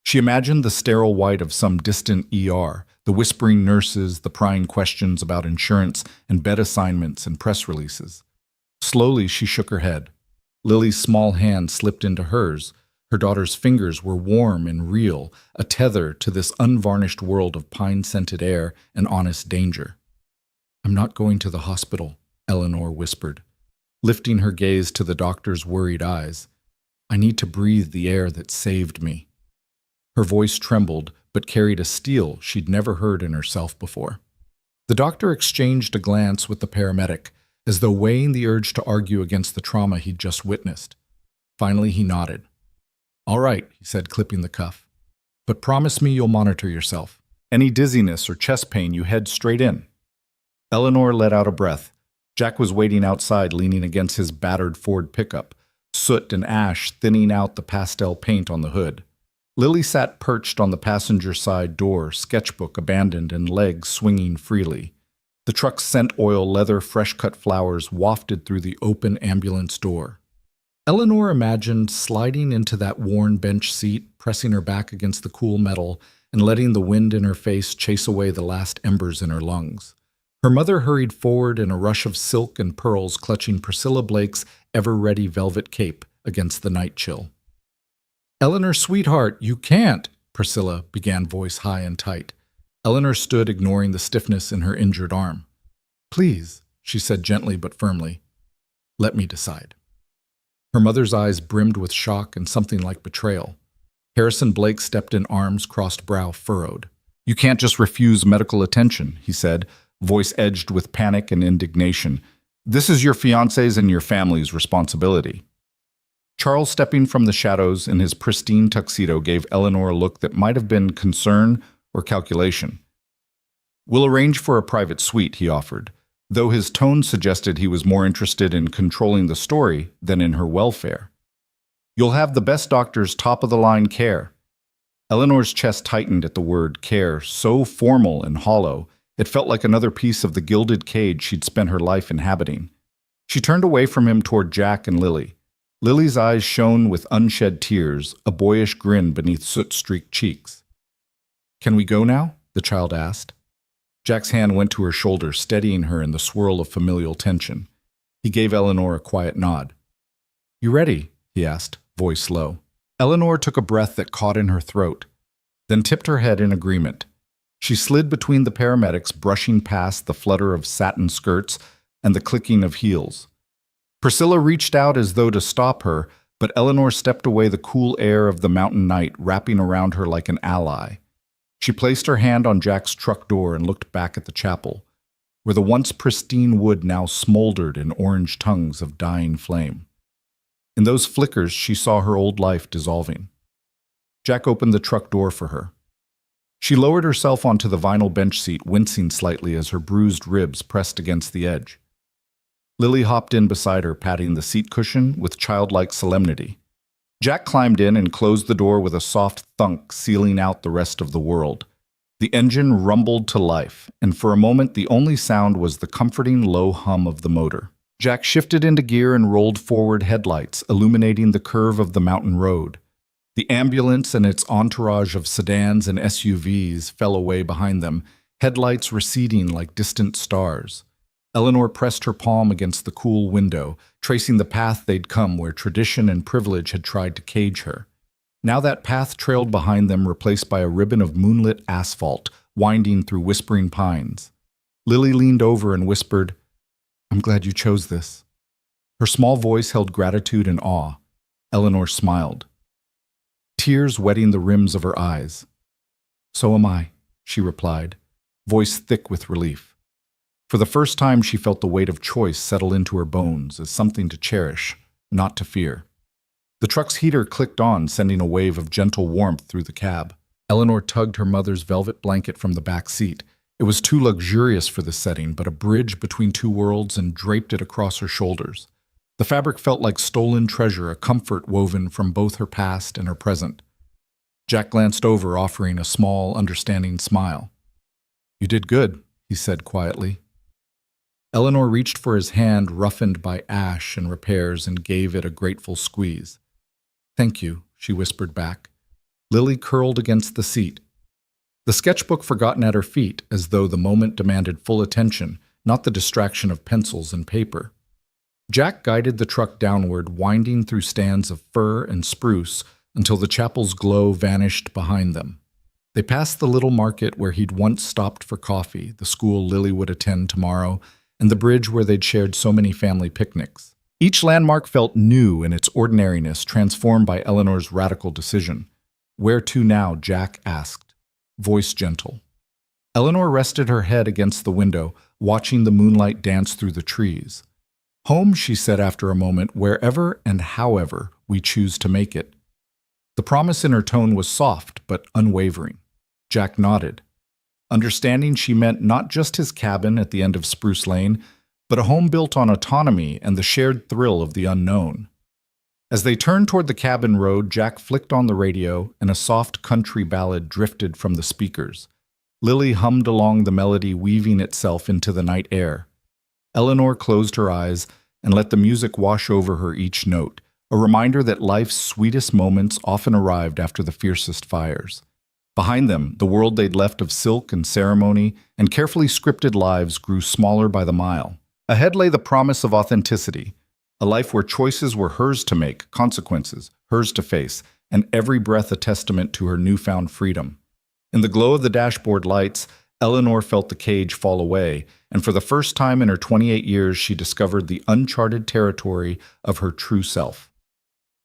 She imagined the sterile white of some distant ER, the whispering nurses, the prying questions about insurance and bed assignments and press releases. Slowly, she shook her head. Lily's small hand slipped into hers. Her daughter's fingers were warm and real, a tether to this unvarnished world of pine-scented air and honest danger. "I'm not going to the hospital," Eleanor whispered, lifting her gaze to the doctor's worried eyes. "I need to breathe the air that saved me." Her voice trembled, but carried a steel she'd never heard in herself before. The doctor exchanged a glance with the paramedic, as though weighing the urge to argue against the trauma he'd just witnessed. Finally, he nodded. "All right," he said, clipping the cuff. "But promise me you'll monitor yourself. Any dizziness or chest pain, you head straight in." Eleanor let out a breath. Jack was waiting outside, leaning against his battered Ford pickup, soot and ash thinning out the pastel paint on the hood. Lily sat perched on the passenger side door, sketchbook abandoned and legs swinging freely. The truck's scent oil leather fresh-cut flowers wafted through the open ambulance door. Eleanor imagined sliding into that worn bench seat, pressing her back against the cool metal and letting the wind in her face chase away the last embers in her lungs. Her mother hurried forward in a rush of silk and pearls, clutching Priscilla Blake's ever-ready velvet cape against the night chill. "Eleanor, sweetheart, you can't," Priscilla began, voice high and tight. Eleanor stood, ignoring the stiffness in her injured arm. "Please," she said gently but firmly, "let me decide." Her mother's eyes brimmed with shock and something like betrayal. Harrison Blake stepped in, arms crossed, brow furrowed. "You can't just refuse medical attention," he said, voice edged with panic and indignation. "This is your fiancé's and your family's responsibility." Charles, stepping from the shadows in his pristine tuxedo, gave Eleanor a look that might have been concern or calculation. "We'll arrange for a private suite," he offered, though his tone suggested he was more interested in controlling the story than in her welfare. "You'll have the best doctor's top-of-the-line care." Eleanor's chest tightened at the word care, so formal and hollow, it felt like another piece of the gilded cage she'd spent her life inhabiting. She turned away from him toward Jack and Lily. Lily's eyes shone with unshed tears, a boyish grin beneath soot-streaked cheeks. "Can we go now?" the child asked. Jack's hand went to her shoulder, steadying her in the swirl of familial tension. He gave Eleanor a quiet nod. "You ready?" he asked, voice low. Eleanor took a breath that caught in her throat, then tipped her head in agreement. She slid between the paramedics, brushing past the flutter of satin skirts and the clicking of heels. Priscilla reached out as though to stop her, but Eleanor stepped away, the cool air of the mountain night wrapping around her like an ally. She placed her hand on Jack's truck door and looked back at the chapel, where the once pristine wood now smoldered in orange tongues of dying flame. In those flickers, she saw her old life dissolving. Jack opened the truck door for her. She lowered herself onto the vinyl bench seat, wincing slightly as her bruised ribs pressed against the edge. Lily hopped in beside her, patting the seat cushion with childlike solemnity. Jack climbed in and closed the door with a soft thunk, sealing out the rest of the world. The engine rumbled to life, and for a moment the only sound was the comforting low hum of the motor. Jack shifted into gear and rolled forward, headlights illuminating the curve of the mountain road. The ambulance and its entourage of sedans and SUVs fell away behind them, headlights receding like distant stars. Eleanor pressed her palm against the cool window, tracing the path they'd come where tradition and privilege had tried to cage her. Now that path trailed behind them, replaced by a ribbon of moonlit asphalt, winding through whispering pines. Lily leaned over and whispered, "I'm glad you chose this." Her small voice held gratitude and awe. Eleanor smiled, tears wetting the rims of her eyes. "So am I," she replied, voice thick with relief. For the first time, she felt the weight of choice settle into her bones as something to cherish, not to fear. The truck's heater clicked on, sending a wave of gentle warmth through the cab. Eleanor tugged her mother's velvet blanket from the back seat. It was too luxurious for the setting, but a bridge between two worlds, and draped it across her shoulders. The fabric felt like stolen treasure, a comfort woven from both her past and her present. Jack glanced over, offering a small, understanding smile. "You did good," he said quietly. Eleanor reached for his hand, roughened by ash and repairs, and gave it a grateful squeeze. "Thank you," she whispered back. Lily curled against the seat, the sketchbook forgotten at her feet, as though the moment demanded full attention, not the distraction of pencils and paper. Jack guided the truck downward, winding through stands of fir and spruce until the chapel's glow vanished behind them. They passed the little market where he'd once stopped for coffee, the school Lily would attend tomorrow, and the bridge where they'd shared so many family picnics. Each landmark felt new in its ordinariness, transformed by Eleanor's radical decision. "Where to now?" Jack asked, voice gentle. Eleanor rested her head against the window, watching the moonlight dance through the trees. Home, she said after a moment, wherever and however we choose to make it. The promise in her tone was soft but unwavering. Jack nodded, understanding she meant not just his cabin at the end of Spruce Lane, but a home built on autonomy and the shared thrill of the unknown. As they turned toward the cabin road, Jack flicked on the radio and a soft country ballad drifted from the speakers. Lily hummed along the melody, weaving itself into the night air. Eleanor closed her eyes and let the music wash over her each note, a reminder that life's sweetest moments often arrived after the fiercest fires. Behind them, the world they'd left of silk and ceremony and carefully scripted lives grew smaller by the mile. Ahead lay the promise of authenticity, a life where choices were hers to make, consequences hers to face, and every breath a testament to her newfound freedom. In the glow of the dashboard lights, Eleanor felt the cage fall away, and for the first time in her 28 years, she discovered the uncharted territory of her true self.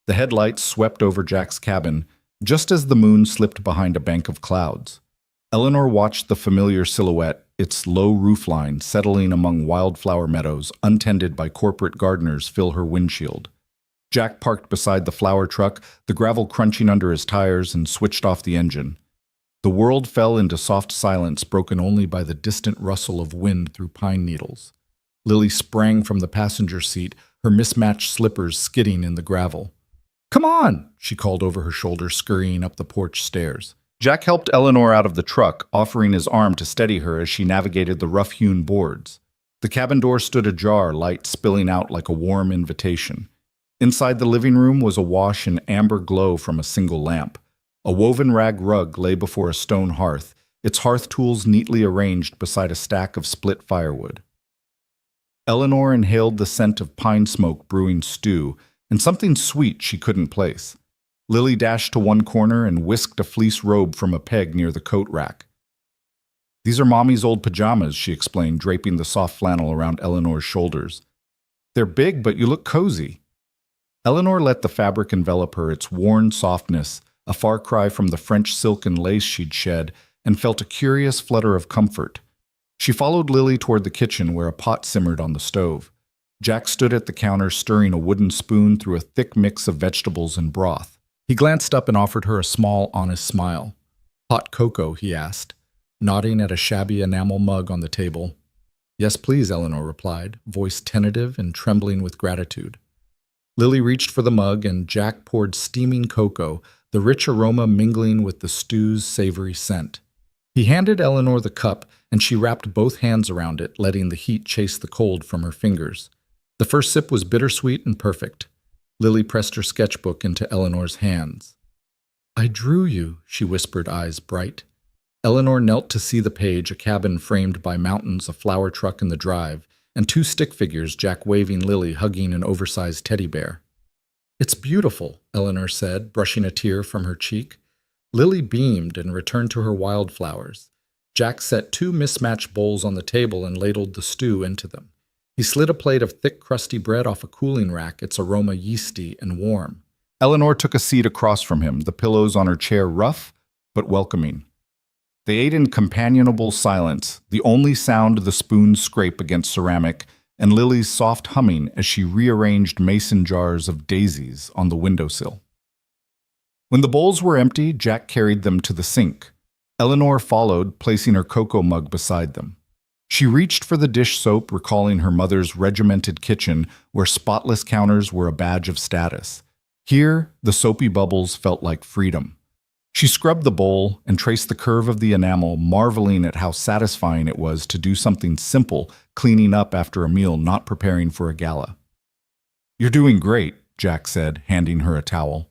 The headlights swept over Jack's cabin, just as the moon slipped behind a bank of clouds. Eleanor watched the familiar silhouette, its low roofline settling among wildflower meadows, untended by corporate gardeners, fill her windshield. Jack parked beside the flower truck, the gravel crunching under his tires, and switched off the engine. The world fell into soft silence, broken only by the distant rustle of wind through pine needles. Lily sprang from the passenger seat, her mismatched slippers skidding in the gravel. "Come on," she called over her shoulder, scurrying up the porch stairs. Jack helped Eleanor out of the truck, offering his arm to steady her as she navigated the rough-hewn boards. The cabin door stood ajar, light spilling out like a warm invitation. Inside the living room was awash in amber glow from a single lamp. A woven rag rug lay before a stone hearth, its hearth tools neatly arranged beside a stack of split firewood. Eleanor inhaled the scent of pine smoke brewing stew, and something sweet she couldn't place. Lily dashed to one corner and whisked a fleece robe from a peg near the coat rack. "These are Mommy's old pajamas," she explained, draping the soft flannel around Eleanor's shoulders. "They're big, but you look cozy." Eleanor let the fabric envelop her, its worn softness, a far cry from the French silk and lace she'd shed, and felt a curious flutter of comfort. She followed Lily toward the kitchen where a pot simmered on the stove. Jack stood at the counter stirring a wooden spoon through a thick mix of vegetables and broth. He glanced up and offered her a small, honest smile. "Hot cocoa?" he asked, nodding at a shabby enamel mug on the table. "Yes, please," Eleanor replied, voice tentative and trembling with gratitude. Lily reached for the mug and Jack poured steaming cocoa, the rich aroma mingling with the stew's savory scent. He handed Eleanor the cup, and she wrapped both hands around it, letting the heat chase the cold from her fingers. The first sip was bittersweet and perfect. Lily pressed her sketchbook into Eleanor's hands. "I drew you," she whispered, eyes bright. Eleanor knelt to see the page, a cabin framed by mountains, a flower truck in the drive, and two stick figures, Jack waving, Lily hugging an oversized teddy bear. "It's beautiful," Eleanor said, brushing a tear from her cheek. Lily beamed and returned to her wildflowers. Jack set two mismatched bowls on the table and ladled the stew into them. He slid a plate of thick, crusty bread off a cooling rack, its aroma yeasty and warm. Eleanor took a seat across from him, the pillows on her chair rough but welcoming. They ate in companionable silence, the only sound the spoon's scrape against ceramic, and Lily's soft humming as she rearranged mason jars of daisies on the windowsill. When the bowls were empty, Jack carried them to the sink. Eleanor followed, placing her cocoa mug beside them. She reached for the dish soap, recalling her mother's regimented kitchen where spotless counters were a badge of status. Here, the soapy bubbles felt like freedom. She scrubbed the bowl and traced the curve of the enamel, marveling at how satisfying it was to do something simple, cleaning up after a meal, not preparing for a gala. "You're doing great," Jack said, handing her a towel.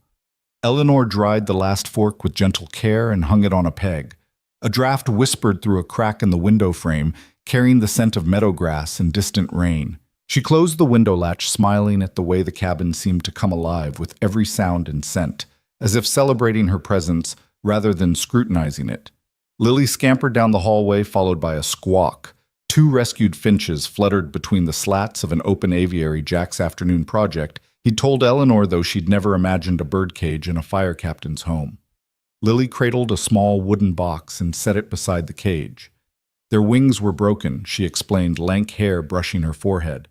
Eleanor dried the last fork with gentle care and hung it on a peg. A draft whispered through a crack in the window frame, carrying the scent of meadow grass and distant rain. She closed the window latch, smiling at the way the cabin seemed to come alive with every sound and scent, as if celebrating her presence rather than scrutinizing it. Lily scampered down the hallway, followed by a squawk. Two rescued finches fluttered between the slats of an open aviary, Jack's afternoon project. He'd told Eleanor, though, she'd never imagined a birdcage in a fire captain's home. Lily cradled a small wooden box and set it beside the cage. Their wings were broken, she explained, lank hair brushing her forehead.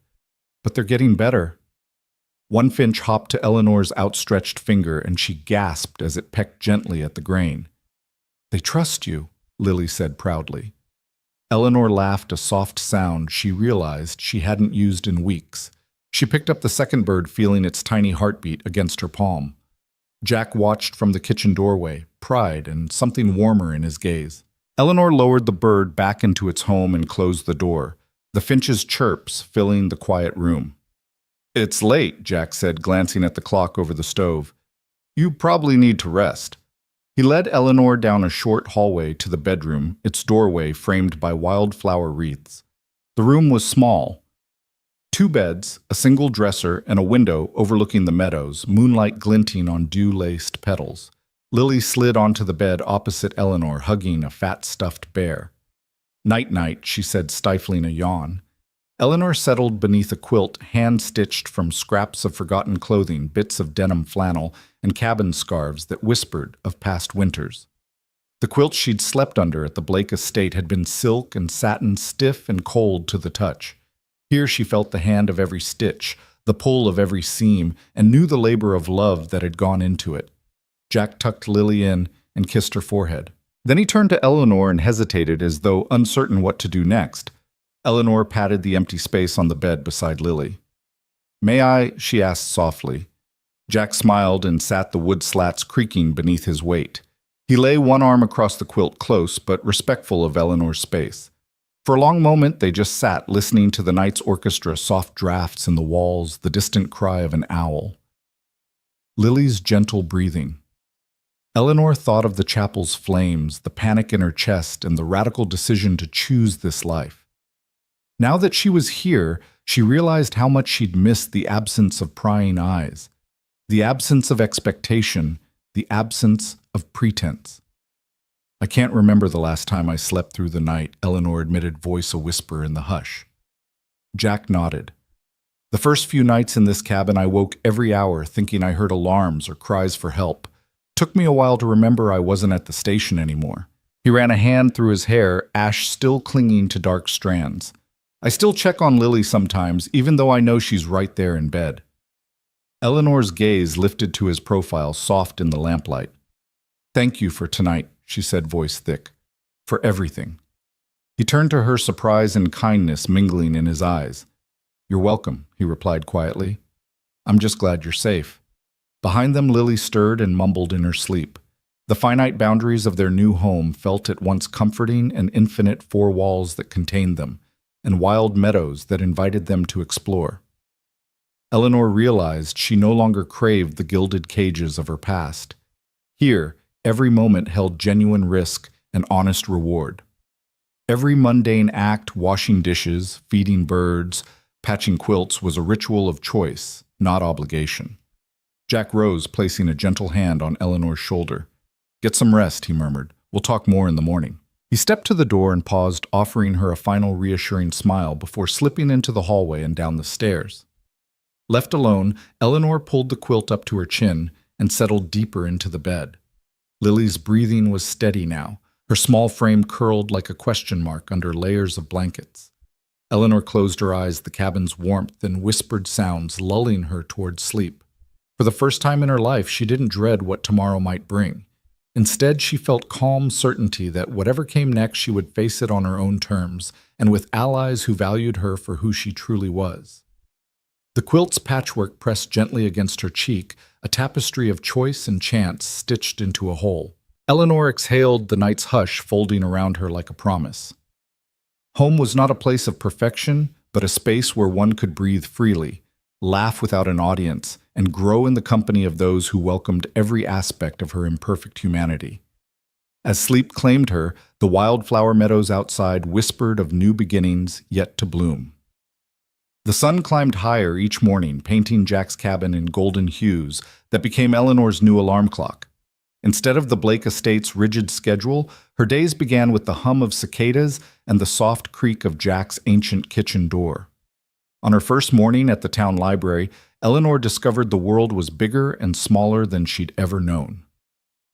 But they're getting better. One finch hopped to Eleanor's outstretched finger, and she gasped as it pecked gently at the grain. They trust you, Lily said proudly. Eleanor laughed, a soft sound she realized she hadn't used in weeks. She picked up the second bird, feeling its tiny heartbeat against her palm. Jack watched from the kitchen doorway, pride and something warmer in his gaze. Eleanor lowered the bird back into its home and closed the door, the finch's chirps filling the quiet room. It's late, Jack said, glancing at the clock over the stove. You probably need to rest. He led Eleanor down a short hallway to the bedroom, its doorway framed by wildflower wreaths. The room was small. 2 beds, a single dresser, and a window overlooking the meadows, moonlight glinting on dew-laced petals. Lily slid onto the bed opposite Eleanor, hugging a fat stuffed bear. Night-night, she said, stifling a yawn. Eleanor settled beneath a quilt hand-stitched from scraps of forgotten clothing, bits of denim flannel, and cabin scarves that whispered of past winters. The quilt she'd slept under at the Blake estate had been silk and satin, stiff and cold to the touch. Here she felt the hand of every stitch, the pull of every seam, and knew the labor of love that had gone into it. Jack tucked Lily in and kissed her forehead. Then he turned to Eleanor and hesitated as though uncertain what to do next. Eleanor patted the empty space on the bed beside Lily. May I? She asked softly. Jack smiled and sat, the wood slats creaking beneath his weight. He lay one arm across the quilt, close but respectful of Eleanor's space. For a long moment they just sat, listening to the night's orchestra, soft drafts in the walls, the distant cry of an owl. Lily's gentle breathing. Eleanor thought of the chapel's flames, the panic in her chest, and the radical decision to choose this life. Now that she was here, she realized how much she'd missed the absence of prying eyes, the absence of expectation, the absence of pretense. I can't remember the last time I slept through the night, Eleanor admitted, voice a whisper in the hush. Jack nodded. The first few nights in this cabin I woke every hour thinking I heard alarms or cries for help. Took me a while to remember I wasn't at the station anymore. He ran a hand through his hair, ash still clinging to dark strands. I still check on Lily sometimes, even though I know she's right there in bed. Eleanor's gaze lifted to his profile, soft in the lamplight. Thank you for tonight, she said, voice thick. For everything. He turned to her, surprise and kindness mingling in his eyes. You're welcome, he replied quietly. I'm just glad you're safe. Behind them, Lily stirred and mumbled in her sleep. The finite boundaries of their new home felt at once comforting and infinite, 4 walls that contained them, and wild meadows that invited them to explore. Eleanor realized she no longer craved the gilded cages of her past. Here, every moment held genuine risk and honest reward. Every mundane act, washing dishes, feeding birds, patching quilts, was a ritual of choice, not obligation. Jack rose, placing a gentle hand on Eleanor's shoulder. Get some rest, he murmured. We'll talk more in the morning. He stepped to the door and paused, offering her a final reassuring smile before slipping into the hallway and down the stairs. Left alone, Eleanor pulled the quilt up to her chin and settled deeper into the bed. Lily's breathing was steady now, her small frame curled like a question mark under layers of blankets. Eleanor closed her eyes, the cabin's warmth and whispered sounds lulling her toward sleep. For the first time in her life, she didn't dread what tomorrow might bring. Instead, she felt calm certainty that whatever came next, she would face it on her own terms, and with allies who valued her for who she truly was. The quilt's patchwork pressed gently against her cheek, a tapestry of choice and chance stitched into a whole. Eleanor exhaled, the night's hush folding around her like a promise. Home was not a place of perfection, but a space where one could breathe freely, laugh without an audience, and grow in the company of those who welcomed every aspect of her imperfect humanity. As sleep claimed her, the wildflower meadows outside whispered of new beginnings yet to bloom. The sun climbed higher each morning, painting Jack's cabin in golden hues that became Eleanor's new alarm clock. Instead of the Blake estate's rigid schedule, her days began with the hum of cicadas and the soft creak of Jack's ancient kitchen door. On her first morning at the town library, Eleanor discovered the world was bigger and smaller than she'd ever known.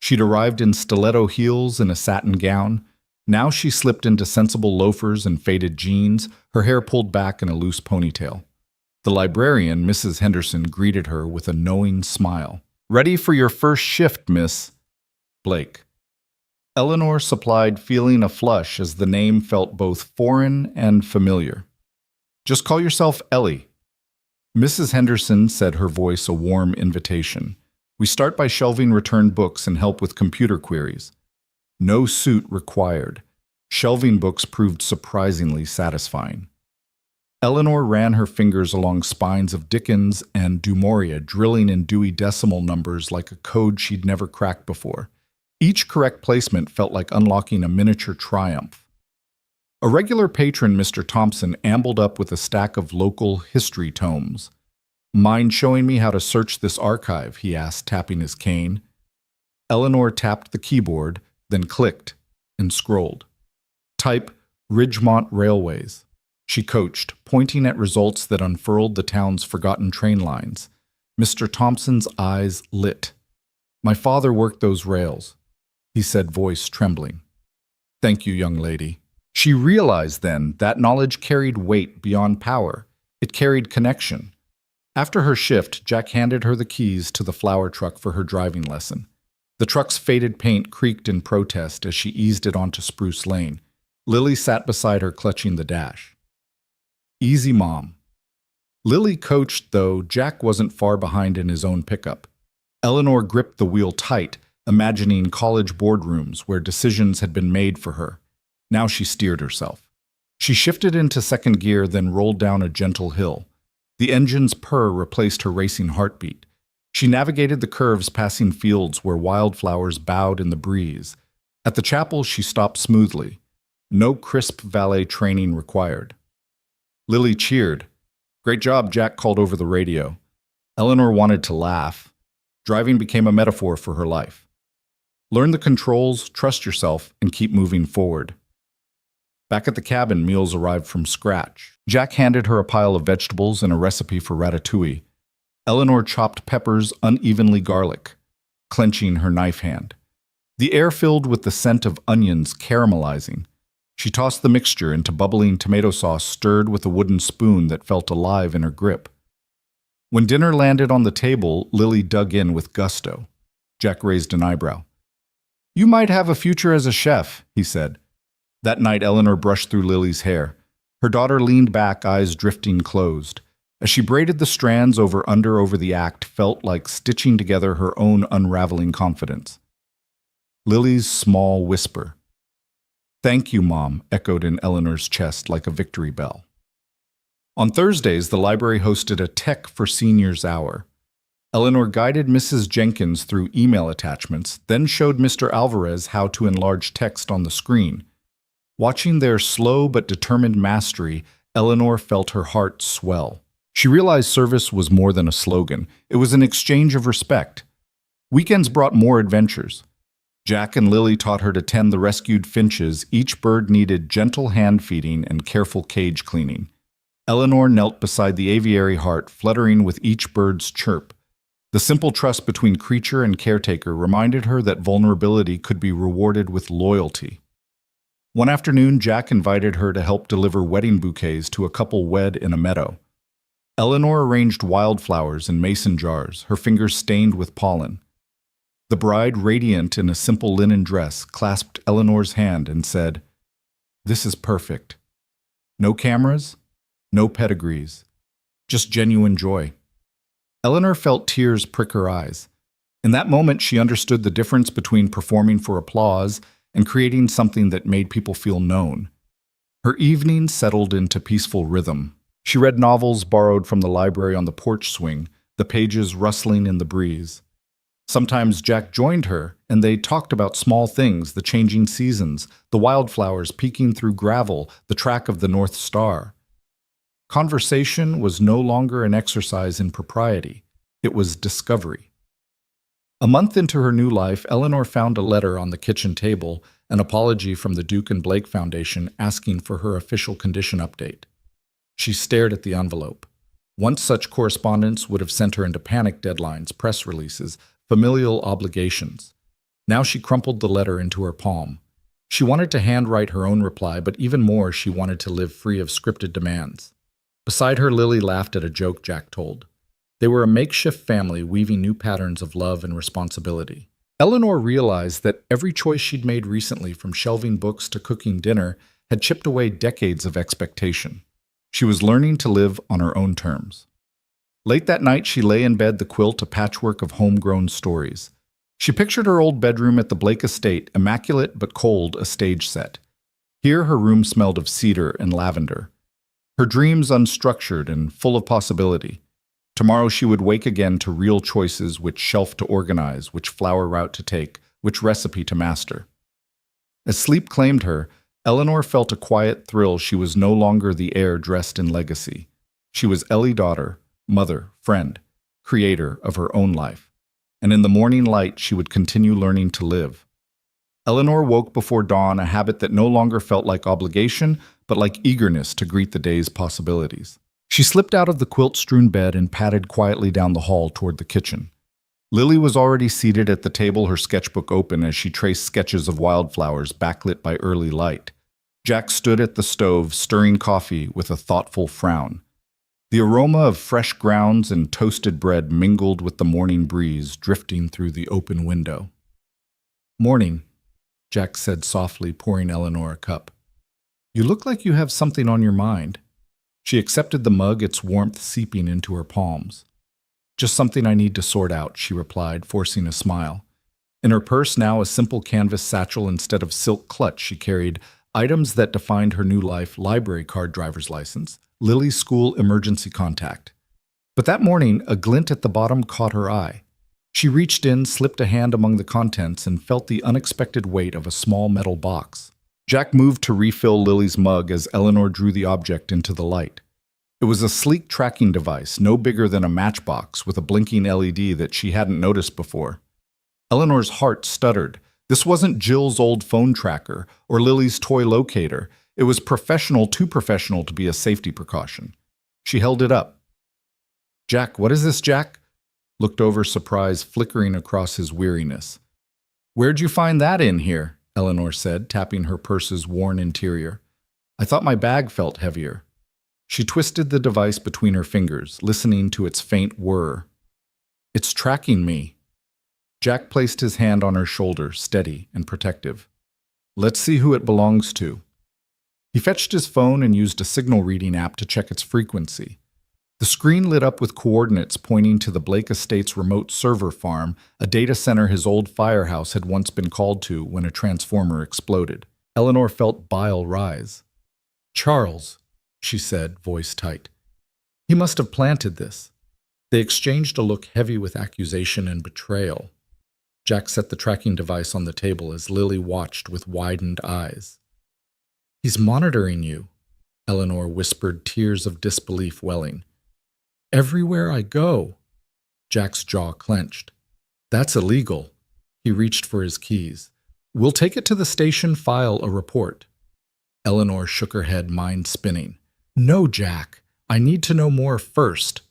She'd arrived in stiletto heels and a satin gown, Now she slipped into sensible loafers and faded jeans, her hair pulled back in a loose ponytail. The librarian, Mrs. Henderson, greeted her with a knowing smile. "Ready for your first shift, Miss Blake." Eleanor supplied, feeling a flush as the name felt both foreign and familiar. "Just call yourself Ellie." Mrs. Henderson said, her voice a warm invitation. "We start by shelving returned books and help with computer queries. No suit required." Shelving books proved surprisingly satisfying. Eleanor ran her fingers along spines of Dickens and Du Maurier, drilling in Dewey Decimal numbers like a code she'd never cracked before. Each correct placement felt like unlocking a miniature triumph. A regular patron, Mr. Thompson, ambled up with a stack of local history tomes. "Mind showing me how to search this archive?" he asked, tapping his cane. Eleanor tapped the keyboard, then clicked and scrolled. "Type Ridgemont Railways," she coached, pointing at results that unfurled the town's forgotten train lines. Mr. Thompson's eyes lit. "My father worked those rails," he said, voice trembling. "Thank you, young lady." She realized then that knowledge carried weight beyond power. It carried connection. After her shift, Jack handed her the keys to the flower truck for her driving lesson. The truck's faded paint creaked in protest as she eased it onto Spruce Lane. Lily sat beside her, clutching the dash. "Easy, Mom." Lily coached, though Jack wasn't far behind in his own pickup. Eleanor gripped the wheel tight, imagining college boardrooms where decisions had been made for her. Now she steered herself. She shifted into second gear, then rolled down a gentle hill. The engine's purr replaced her racing heartbeat. She navigated the curves, passing fields where wildflowers bowed in the breeze. At the chapel, she stopped smoothly. No crisp valet training required. Lily cheered. "Great job," Jack called over the radio. Eleanor wanted to laugh. Driving became a metaphor for her life. Learn the controls, trust yourself, and keep moving forward. Back at the cabin, meals arrived from scratch. Jack handed her a pile of vegetables and a recipe for ratatouille. Eleanor chopped peppers, unevenly garlic, clenching her knife hand. The air filled with the scent of onions caramelizing. She tossed the mixture into bubbling tomato sauce, stirred with a wooden spoon that felt alive in her grip. When dinner landed on the table, Lily dug in with gusto. Jack raised an eyebrow. "You might have a future as a chef," he said. That night, Eleanor brushed through Lily's hair. Her daughter leaned back, eyes drifting closed. As she braided the strands over the act, felt like stitching together her own unraveling confidence. Lily's small whisper. "Thank you, Mom," echoed in Eleanor's chest like a victory bell. On Thursdays, the library hosted a Tech for Seniors hour. Eleanor guided Mrs. Jenkins through email attachments, then showed Mr. Alvarez how to enlarge text on the screen. Watching their slow but determined mastery, Eleanor felt her heart swell. She realized service was more than a slogan. It was an exchange of respect. Weekends brought more adventures. Jack and Lily taught her to tend the rescued finches. Each bird needed gentle hand feeding and careful cage cleaning. Eleanor knelt beside the aviary heart, fluttering with each bird's chirp. The simple trust between creature and caretaker reminded her that vulnerability could be rewarded with loyalty. One afternoon, Jack invited her to help deliver wedding bouquets to a couple wed in a meadow. Eleanor arranged wildflowers in mason jars, her fingers stained with pollen. The bride, radiant in a simple linen dress, clasped Eleanor's hand and said, "This is perfect. No cameras, no pedigrees, just genuine joy." Eleanor felt tears prick her eyes. In that moment, she understood the difference between performing for applause and creating something that made people feel known. Her evenings settled into peaceful rhythm. She read novels borrowed from the library on the porch swing, the pages rustling in the breeze. Sometimes Jack joined her, and they talked about small things, the changing seasons, the wildflowers peeking through gravel, the track of the North Star. Conversation was no longer an exercise in propriety. It was discovery. A month into her new life, Eleanor found a letter on the kitchen table, an apology from the Duke and Blake Foundation asking for her official condition update. She stared at the envelope. Once such correspondence would have sent her into panic deadlines, press releases, familial obligations. Now she crumpled the letter into her palm. She wanted to handwrite her own reply, but even more, she wanted to live free of scripted demands. Beside her, Lily laughed at a joke Jack told. They were a makeshift family weaving new patterns of love and responsibility. Eleanor realized that every choice she'd made recently, from shelving books to cooking dinner, had chipped away decades of expectation. She was learning to live on her own terms. Late that night, she lay in bed, the quilt a patchwork of homegrown stories. She pictured her old bedroom at the Blake estate, immaculate but cold, a stage set. Here, her room smelled of cedar and lavender. Her dreams unstructured and full of possibility. Tomorrow she would wake again to real choices: which shelf to organize, which flower route to take, which recipe to master. As sleep claimed her, Eleanor felt a quiet thrill. She was no longer the heir dressed in legacy. She was Ellie, daughter, mother, friend, creator of her own life. And in the morning light, she would continue learning to live. Eleanor woke before dawn, a habit that no longer felt like obligation, but like eagerness to greet the day's possibilities. She slipped out of the quilt-strewn bed and padded quietly down the hall toward the kitchen. Lily was already seated at the table, her sketchbook open as she traced sketches of wildflowers backlit by early light. Jack stood at the stove, stirring coffee with a thoughtful frown. The aroma of fresh grounds and toasted bread mingled with the morning breeze drifting through the open window. "Morning," Jack said softly, pouring Eleanor a cup. "You look like you have something on your mind." She accepted the mug, its warmth seeping into her palms. "Just something I need to sort out," she replied, forcing a smile. In her purse now, a simple canvas satchel instead of silk clutch, she carried items that defined her new life: library card, driver's license, Lily's school emergency contact. But that morning, a glint at the bottom caught her eye. She reached in, slipped a hand among the contents, and felt the unexpected weight of a small metal box. Jack moved to refill Lily's mug as Eleanor drew the object into the light. It was a sleek tracking device, no bigger than a matchbox, with a blinking LED that she hadn't noticed before. Eleanor's heart stuttered. This wasn't Jill's old phone tracker or Lily's toy locator. It was professional, too professional to be a safety precaution. She held it up. "Jack, what is this, Jack?" Looked over, surprise flickering across his weariness. "Where'd you find that in here?" Eleanor said, tapping her purse's worn interior. "I thought my bag felt heavier." She twisted the device between her fingers, listening to its faint whir. "It's tracking me." Jack placed his hand on her shoulder, steady and protective. "Let's see who it belongs to." He fetched his phone and used a signal reading app to check its frequency. The screen lit up with coordinates pointing to the Blake Estate's remote server farm, a data center his old firehouse had once been called to when a transformer exploded. Eleanor felt bile rise. "Charles," she said, voice tight. "He must have planted this." They exchanged a look heavy with accusation and betrayal. Jack set the tracking device on the table as Lily watched with widened eyes. "He's monitoring you," Eleanor whispered, tears of disbelief welling. "Everywhere I go." Jack's jaw clenched. "That's illegal." He reached for his keys. "We'll take it to the station, file a report." Eleanor shook her head, mind spinning. "No, Jack. I need to know more first."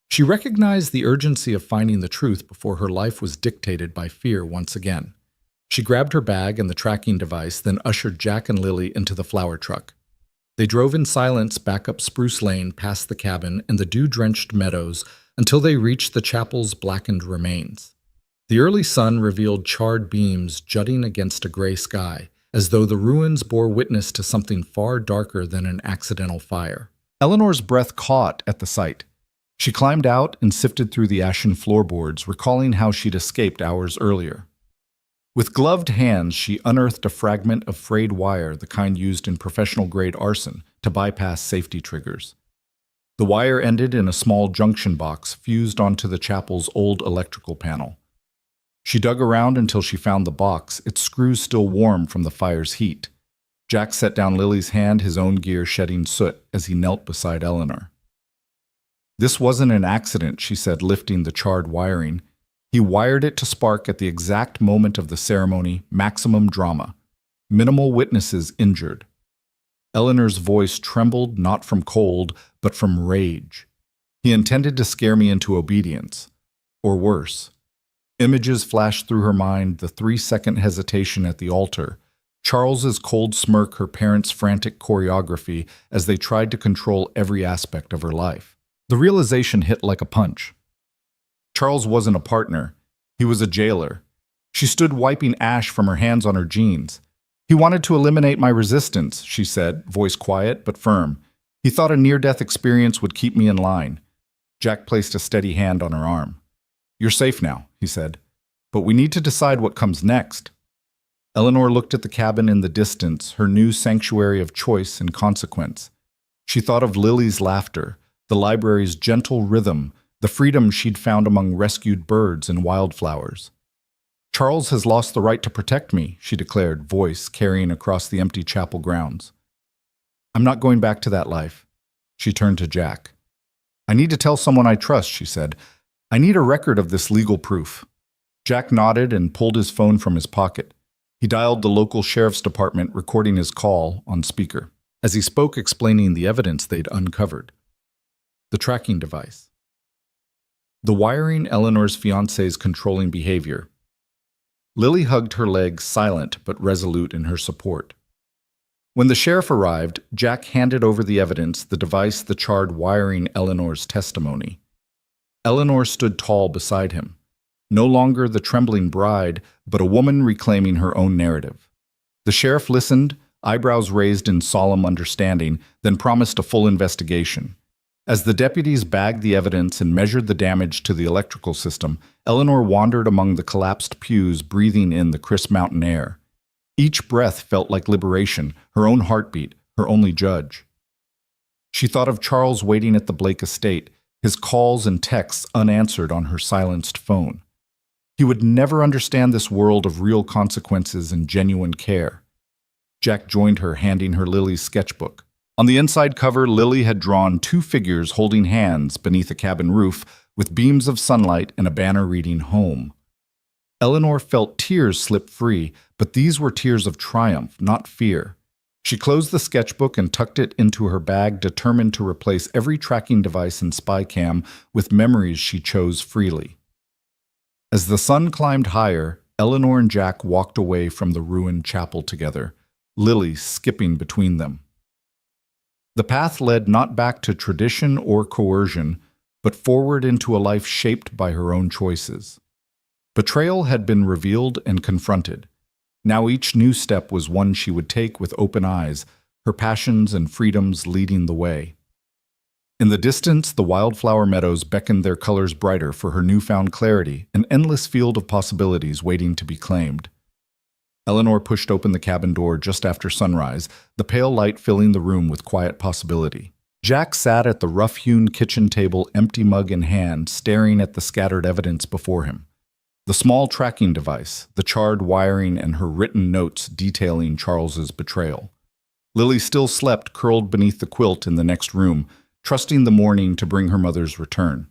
She recognized the urgency of finding the truth before her life was dictated by fear once again. She grabbed her bag and the tracking device, then ushered Jack and Lily into the flower truck. They drove in silence back up Spruce Lane, past the cabin and the dew-drenched meadows, until they reached the chapel's blackened remains. The early sun revealed charred beams jutting against a gray sky, as though the ruins bore witness to something far darker than an accidental fire. Eleanor's breath caught at the sight. She climbed out and sifted through the ashen floorboards, recalling how she'd escaped hours earlier. With gloved hands, she unearthed a fragment of frayed wire, the kind used in professional-grade arson, to bypass safety triggers. The wire ended in a small junction box fused onto the chapel's old electrical panel. She dug around until she found the box, its screws still warm from the fire's heat. Jack set down Lily's hand, his own gear shedding soot, as he knelt beside Eleanor. "This wasn't an accident," she said, lifting the charred wiring. "He wired it to spark at the exact moment of the ceremony, maximum drama. Minimal witnesses injured." Eleanor's voice trembled not from cold, but from rage. "He intended to scare me into obedience. Or worse." Images flashed through her mind, the 3-second hesitation at the altar, Charles's cold smirk, her parents' frantic choreography as they tried to control every aspect of her life. The realization hit like a punch. Charles wasn't a partner. He was a jailer. She stood wiping ash from her hands on her jeans. He wanted to eliminate my resistance, she said, voice quiet but firm. He thought a near-death experience would keep me in line. Jack placed a steady hand on her arm. You're safe now, he said. But we need to decide what comes next. Eleanor looked at the cabin in the distance, her new sanctuary of choice and consequence. She thought of Lily's laughter, the library's gentle rhythm, the freedom she'd found among rescued birds and wildflowers. Charles has lost the right to protect me, she declared, voice carrying across the empty chapel grounds. I'm not going back to that life. She turned to Jack. I need to tell someone I trust, she said. I need a record of this legal proof. Jack nodded and pulled his phone from his pocket. He dialed the local sheriff's department, recording his call on speaker. As he spoke, explaining the evidence they'd uncovered. The tracking device. The wiring Eleanor's fiancé's controlling behavior. Lily hugged her legs, silent but resolute in her support. When the sheriff arrived, Jack handed over the evidence, the device, the charred wiring Eleanor's testimony. Eleanor stood tall beside him, no longer the trembling bride, but a woman reclaiming her own narrative. The sheriff listened, eyebrows raised in solemn understanding, then promised a full investigation. As the deputies bagged the evidence and measured the damage to the electrical system, Eleanor wandered among the collapsed pews, breathing in the crisp mountain air. Each breath felt like liberation, her own heartbeat, her only judge. She thought of Charles waiting at the Blake estate, his calls and texts unanswered on her silenced phone. He would never understand this world of real consequences and genuine care. Jack joined her, handing her Lily's sketchbook. On the inside cover, Lily had drawn two figures holding hands beneath a cabin roof with beams of sunlight and a banner reading home. Eleanor felt tears slip free, but these were tears of triumph, not fear. She closed the sketchbook and tucked it into her bag, determined to replace every tracking device and spy cam with memories she chose freely. As the sun climbed higher, Eleanor and Jack walked away from the ruined chapel together, Lily skipping between them. The path led not back to tradition or coercion, but forward into a life shaped by her own choices. Betrayal had been revealed and confronted. Now each new step was one she would take with open eyes, her passions and freedoms leading the way. In the distance, the wildflower meadows beckoned their colors brighter for her newfound clarity, an endless field of possibilities waiting to be claimed. Eleanor pushed open the cabin door just after sunrise, the pale light filling the room with quiet possibility. Jack sat at the rough-hewn kitchen table, empty mug in hand, staring at the scattered evidence before him. The small tracking device, the charred wiring, and her written notes detailing Charles's betrayal. Lily still slept, curled beneath the quilt in the next room, trusting the morning to bring her mother's return.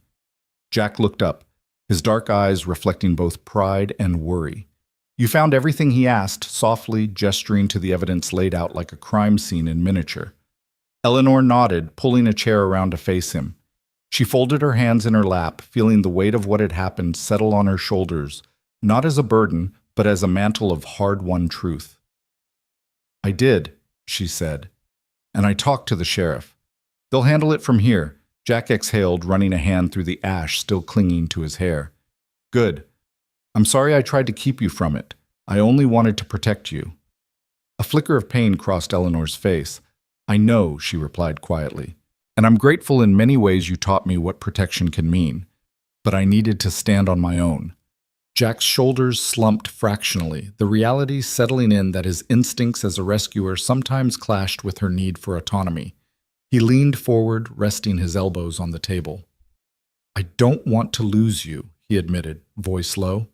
Jack looked up, his dark eyes reflecting both pride and worry. You found everything, he asked, softly, gesturing to the evidence laid out like a crime scene in miniature. Eleanor nodded, pulling a chair around to face him. She folded her hands in her lap, feeling the weight of what had happened settle on her shoulders, not as a burden, but as a mantle of hard-won truth. I did, she said, and I talked to the sheriff. They'll handle it from here. Jack exhaled, running a hand through the ash still clinging to his hair. Good. I'm sorry I tried to keep you from it. I only wanted to protect you. A flicker of pain crossed Eleanor's face. I know, she replied quietly, and I'm grateful in many ways you taught me what protection can mean. But I needed to stand on my own. Jack's shoulders slumped fractionally, the reality settling in that his instincts as a rescuer sometimes clashed with her need for autonomy. He leaned forward, resting his elbows on the table. I don't want to lose you, he admitted, voice low.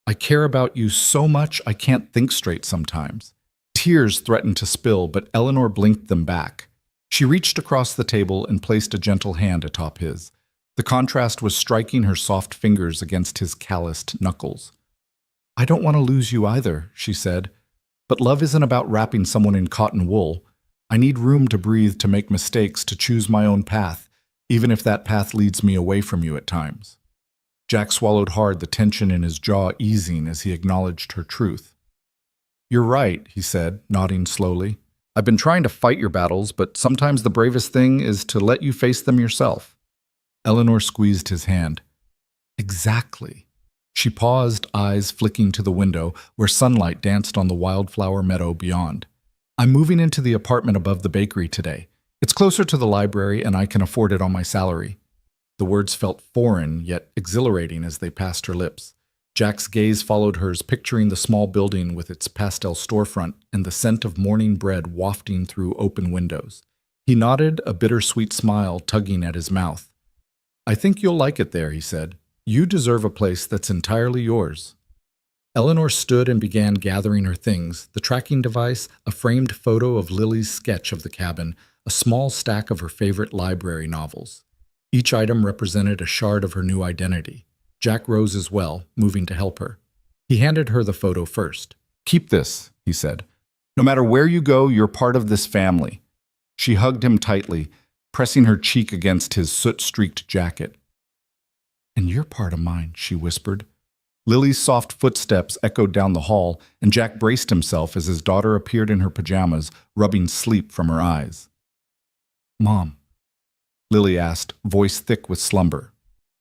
I care about you so much I can't think straight sometimes. Tears threatened to spill, but Eleanor blinked them back. She reached across the table and placed a gentle hand atop his. The contrast was striking her soft fingers against his calloused knuckles. I don't want to lose you either, she said. But love isn't about wrapping someone in cotton wool. I need room to breathe, to make mistakes, to choose my own path, even if that path leads me away from you at times. Jack swallowed hard, the tension in his jaw easing as he acknowledged her truth. You're right, he said, nodding slowly. I've been trying to fight your battles, but sometimes the bravest thing is to let you face them yourself. Eleanor squeezed his hand. Exactly. She paused, eyes flicking to the window where sunlight danced on the wildflower meadow beyond. I'm moving into the apartment above the bakery today. It's closer to the library and I can afford it on my salary. The words felt foreign, yet exhilarating as they passed her lips. Jack's gaze followed hers, picturing the small building with its pastel storefront and the scent of morning bread wafting through open windows. He nodded, a bittersweet smile tugging at his mouth. I think you'll like it there, he said. You deserve a place that's entirely yours. Eleanor stood and began gathering her things, the tracking device, a framed photo of Lily's sketch of the cabin, a small stack of her favorite library novels. Each item represented a shard of her new identity. Jack rose as well, moving to help her. He handed her the photo first. Keep this, he said. No matter where you go, you're part of this family. She hugged him tightly, pressing her cheek against his soot-streaked jacket. And you're part of mine, she whispered. Lily's soft footsteps echoed down the hall, and Jack braced himself as his daughter appeared in her pajamas, rubbing sleep from her eyes. Mom, Lily asked, voice thick with slumber.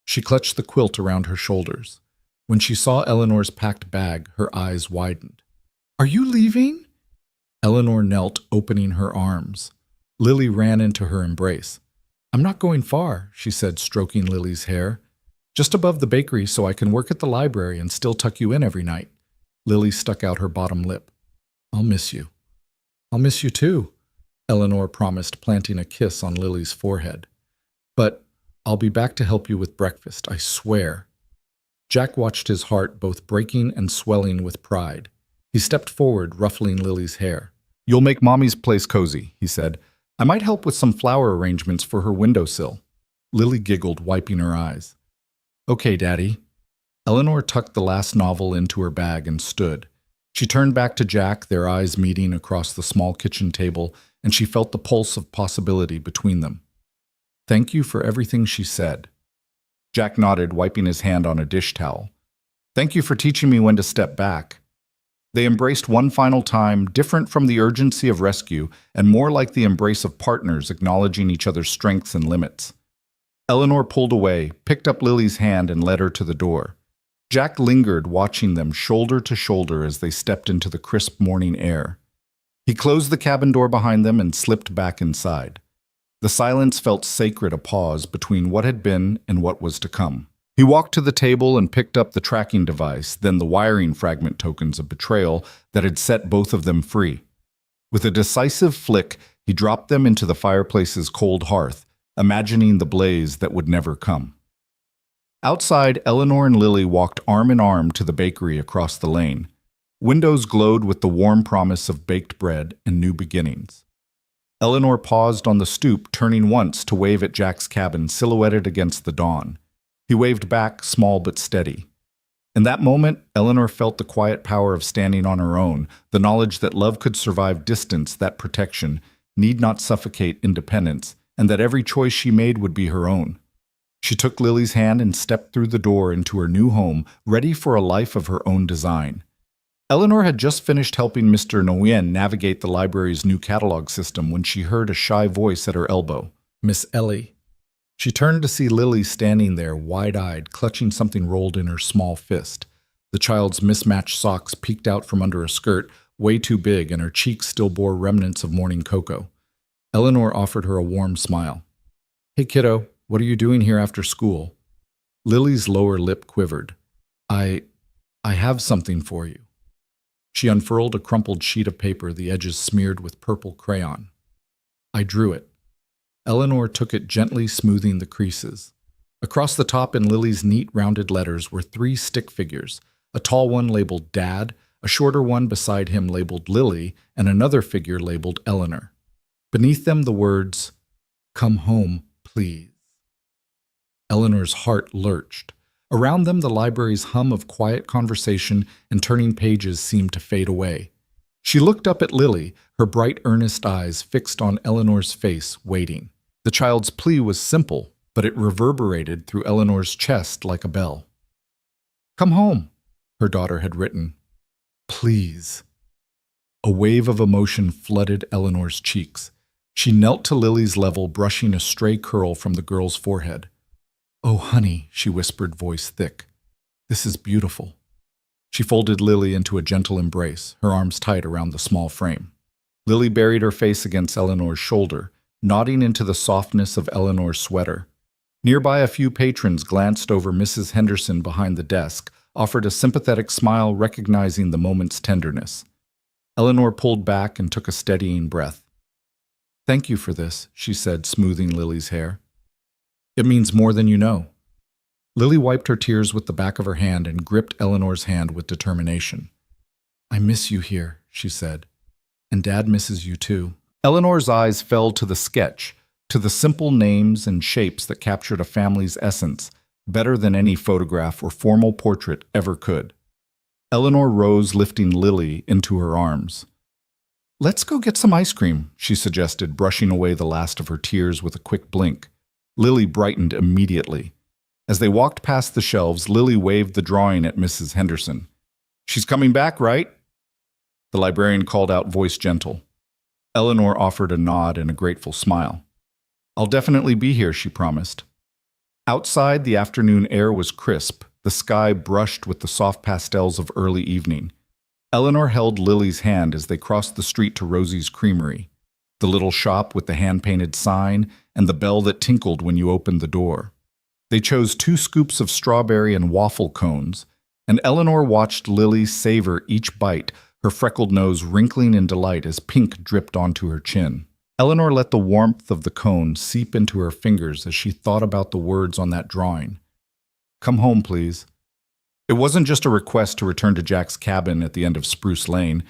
She clutched the quilt around her shoulders. When she saw Eleanor's packed bag, her eyes widened. Are you leaving? Eleanor knelt, opening her arms. Lily ran into her embrace. I'm not going far, she said, stroking Lily's hair. Just above the bakery so I can work at the library and still tuck you in every night. Lily stuck out her bottom lip. I'll miss you. I'll miss you too, Eleanor promised, planting a kiss on Lily's forehead. But I'll be back to help you with breakfast, I swear. Jack watched his heart both breaking and swelling with pride. He stepped forward, ruffling Lily's hair. You'll make Mommy's place cozy, he said. I might help with some flower arrangements for her windowsill. Lily giggled, wiping her eyes. Okay, Daddy. Eleanor tucked the last novel into her bag and stood. She turned back to Jack, their eyes meeting across the small kitchen table, and she felt the pulse of possibility between them. Thank you for everything, she said. Jack nodded, wiping his hand on a dish towel. Thank you for teaching me when to step back. They embraced one final time, different from the urgency of rescue, and more like the embrace of partners acknowledging each other's strengths and limits. Eleanor pulled away, picked up Lily's hand, and led her to the door. Jack lingered, watching them shoulder to shoulder as they stepped into the crisp morning air. He closed the cabin door behind them and slipped back inside. The silence felt sacred, a pause between what had been and what was to come. He walked to the table and picked up the tracking device, then the wiring fragment tokens of betrayal that had set both of them free. With a decisive flick, he dropped them into the fireplace's cold hearth, imagining the blaze that would never come. Outside, Eleanor and Lily walked arm in arm to the bakery across the lane. Windows glowed with the warm promise of baked bread and new beginnings. Eleanor paused on the stoop, turning once to wave at Jack's cabin silhouetted against the dawn. He waved back, small but steady. In that moment, Eleanor felt the quiet power of standing on her own, the knowledge that love could survive distance, that protection need not suffocate independence, and that every choice she made would be her own. She took Lily's hand and stepped through the door into her new home, ready for a life of her own design. Eleanor had just finished helping Mr. Nguyen navigate the library's new catalog system when she heard a shy voice at her elbow. Miss Ellie. She turned to see Lily standing there, wide-eyed, clutching something rolled in her small fist. The child's mismatched socks peeked out from under a skirt, way too big, and her cheeks still bore remnants of morning cocoa. Eleanor offered her a warm smile. Hey, kiddo, what are you doing here after school? Lily's lower lip quivered. I have something for you. She unfurled a crumpled sheet of paper, the edges smeared with purple crayon. I drew it. Eleanor took it, gently smoothing the creases. Across the top in Lily's neat rounded letters were 3 stick figures, a tall one labeled Dad, a shorter one beside him labeled Lily, and another figure labeled Eleanor. Beneath them the words, Come home, please. Eleanor's heart lurched. Around them the library's hum of quiet conversation and turning pages seemed to fade away. She looked up at Lily, her bright, earnest eyes fixed on Eleanor's face, waiting. The child's plea was simple, but it reverberated through Eleanor's chest like a bell. Come home, her daughter had written. Please. A wave of emotion flooded Eleanor's cheeks. She knelt to Lily's level, brushing a stray curl from the girl's forehead. "Oh, honey," she whispered, voice thick. "This is beautiful." She folded Lily into a gentle embrace, her arms tight around the small frame. Lily buried her face against Eleanor's shoulder, nodding into the softness of Eleanor's sweater. Nearby, a few patrons glanced over Mrs. Henderson behind the desk, offered a sympathetic smile recognizing the moment's tenderness. Eleanor pulled back and took a steadying breath. "Thank you for this," she said, smoothing Lily's hair. "It means more than you know." Lily wiped her tears with the back of her hand and gripped Eleanor's hand with determination. "I miss you here," she said. "And Dad misses you too." Eleanor's eyes fell to the sketch, to the simple names and shapes that captured a family's essence better than any photograph or formal portrait ever could. Eleanor rose, lifting Lily into her arms. "Let's go get some ice cream," she suggested, brushing away the last of her tears with a quick blink. Lily brightened immediately. As they walked past the shelves, Lily waved the drawing at Mrs. Henderson. "She's coming back, right?" The librarian called out, voice gentle. Eleanor offered a nod and a grateful smile. "I'll definitely be here," she promised. Outside, the afternoon air was crisp, the sky brushed with the soft pastels of early evening. Eleanor held Lily's hand as they crossed the street to Rosie's Creamery, the little shop with the hand-painted sign and the bell that tinkled when you opened the door. They chose 2 scoops of strawberry and waffle cones, and Eleanor watched Lily savor each bite, her freckled nose wrinkling in delight as pink dripped onto her chin. Eleanor let the warmth of the cone seep into her fingers as she thought about the words on that drawing. "Come home, please." It wasn't just a request to return to Jack's cabin at the end of Spruce Lane.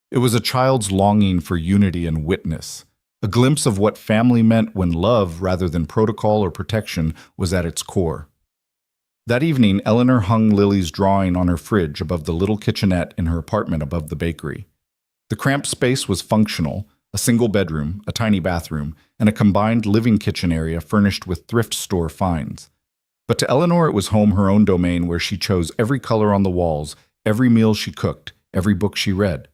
It was a child's longing for unity and witness, a glimpse of what family meant when love, rather than protocol or protection, was at its core. That evening, Eleanor hung Lily's drawing on her fridge above the little kitchenette in her apartment above the bakery. The cramped space was functional, a single bedroom, a tiny bathroom, and a combined living kitchen area furnished with thrift store finds. But to Eleanor it was home, her own domain, where she chose every color on the walls, every meal she cooked, every book she read.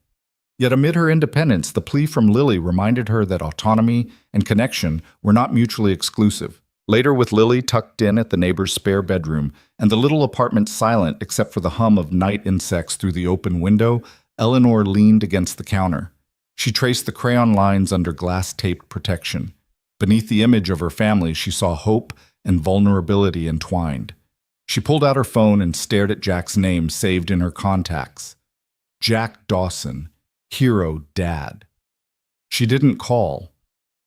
Yet amid her independence, the plea from Lily reminded her that autonomy and connection were not mutually exclusive. Later, with Lily tucked in at the neighbor's spare bedroom, and the little apartment silent except for the hum of night insects through the open window, Eleanor leaned against the counter. She traced the crayon lines under glass-taped protection. Beneath the image of her family, she saw hope and vulnerability entwined. She pulled out her phone and stared at Jack's name saved in her contacts. Jack Dawson, hero dad. She didn't call.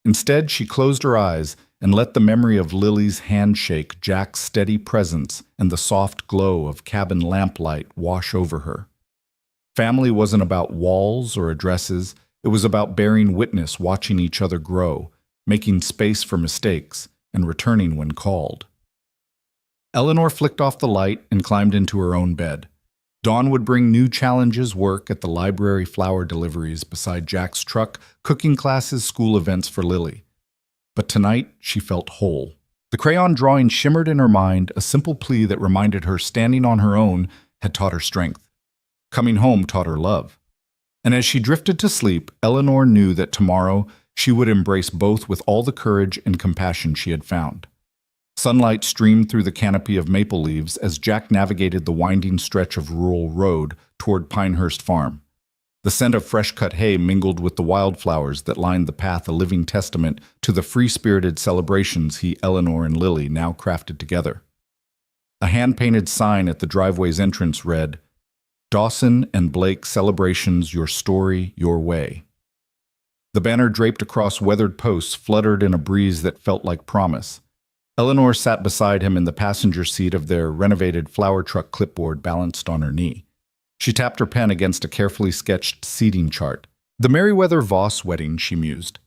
Instead, she closed her eyes and let the memory of Lily's handshake, Jack's steady presence, and the soft glow of cabin lamplight wash over her. Family wasn't about walls or addresses. It was about bearing witness, watching each other grow, making space for mistakes, and returning when called. Eleanor flicked off the light and climbed into her own bed. Dawn would bring new challenges, work at the library, flower deliveries beside Jack's truck, cooking classes, school events for Lily. But tonight, she felt whole. The crayon drawing shimmered in her mind, a simple plea that reminded her standing on her own had taught her strength. Coming home taught her love. And as she drifted to sleep, Eleanor knew that tomorrow she would embrace both with all the courage and compassion she had found. Sunlight streamed through the canopy of maple leaves as Jack navigated the winding stretch of rural road toward Pinehurst Farm. The scent of fresh-cut hay mingled with the wildflowers that lined the path, a living testament to the free-spirited celebrations he, Eleanor, and Lily now crafted together. A hand-painted sign at the driveway's entrance read, "Dawson and Blake Celebrations, Your Story, Your Way." The banner draped across weathered posts fluttered in a breeze that felt like promise. Eleanor sat beside him in the passenger seat of their renovated flower truck, clipboard balanced on her knee. She tapped her pen against a carefully sketched seating chart. "The Merriweather Voss wedding," she mused.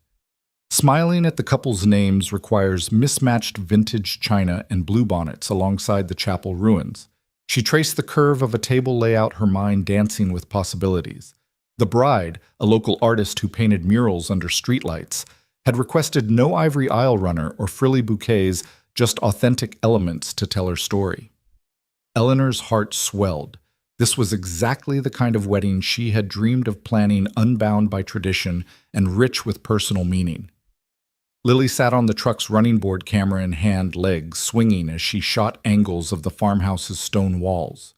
Smiling at the couple's names requires mismatched vintage china and bluebonnets alongside the chapel ruins. She traced the curve of a table layout, her mind dancing with possibilities. The bride, a local artist who painted murals under streetlights, had requested no ivory aisle runner or frilly bouquets, just authentic elements to tell her story. Eleanor's heart swelled. This was exactly the kind of wedding she had dreamed of planning, unbound by tradition and rich with personal meaning. Lily sat on the truck's running board, camera in hand, legs swinging as she shot angles of the farmhouse's stone walls.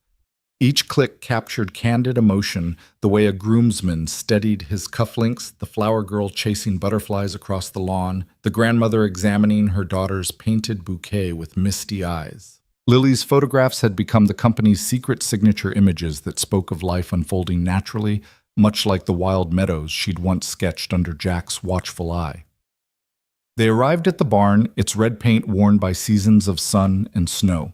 Each click captured candid emotion, the way a groomsman steadied his cufflinks, the flower girl chasing butterflies across the lawn, the grandmother examining her daughter's painted bouquet with misty eyes. Lily's photographs had become the company's secret signature images that spoke of life unfolding naturally, much like the wild meadows she'd once sketched under Jack's watchful eye. They arrived at the barn, its red paint worn by seasons of sun and snow.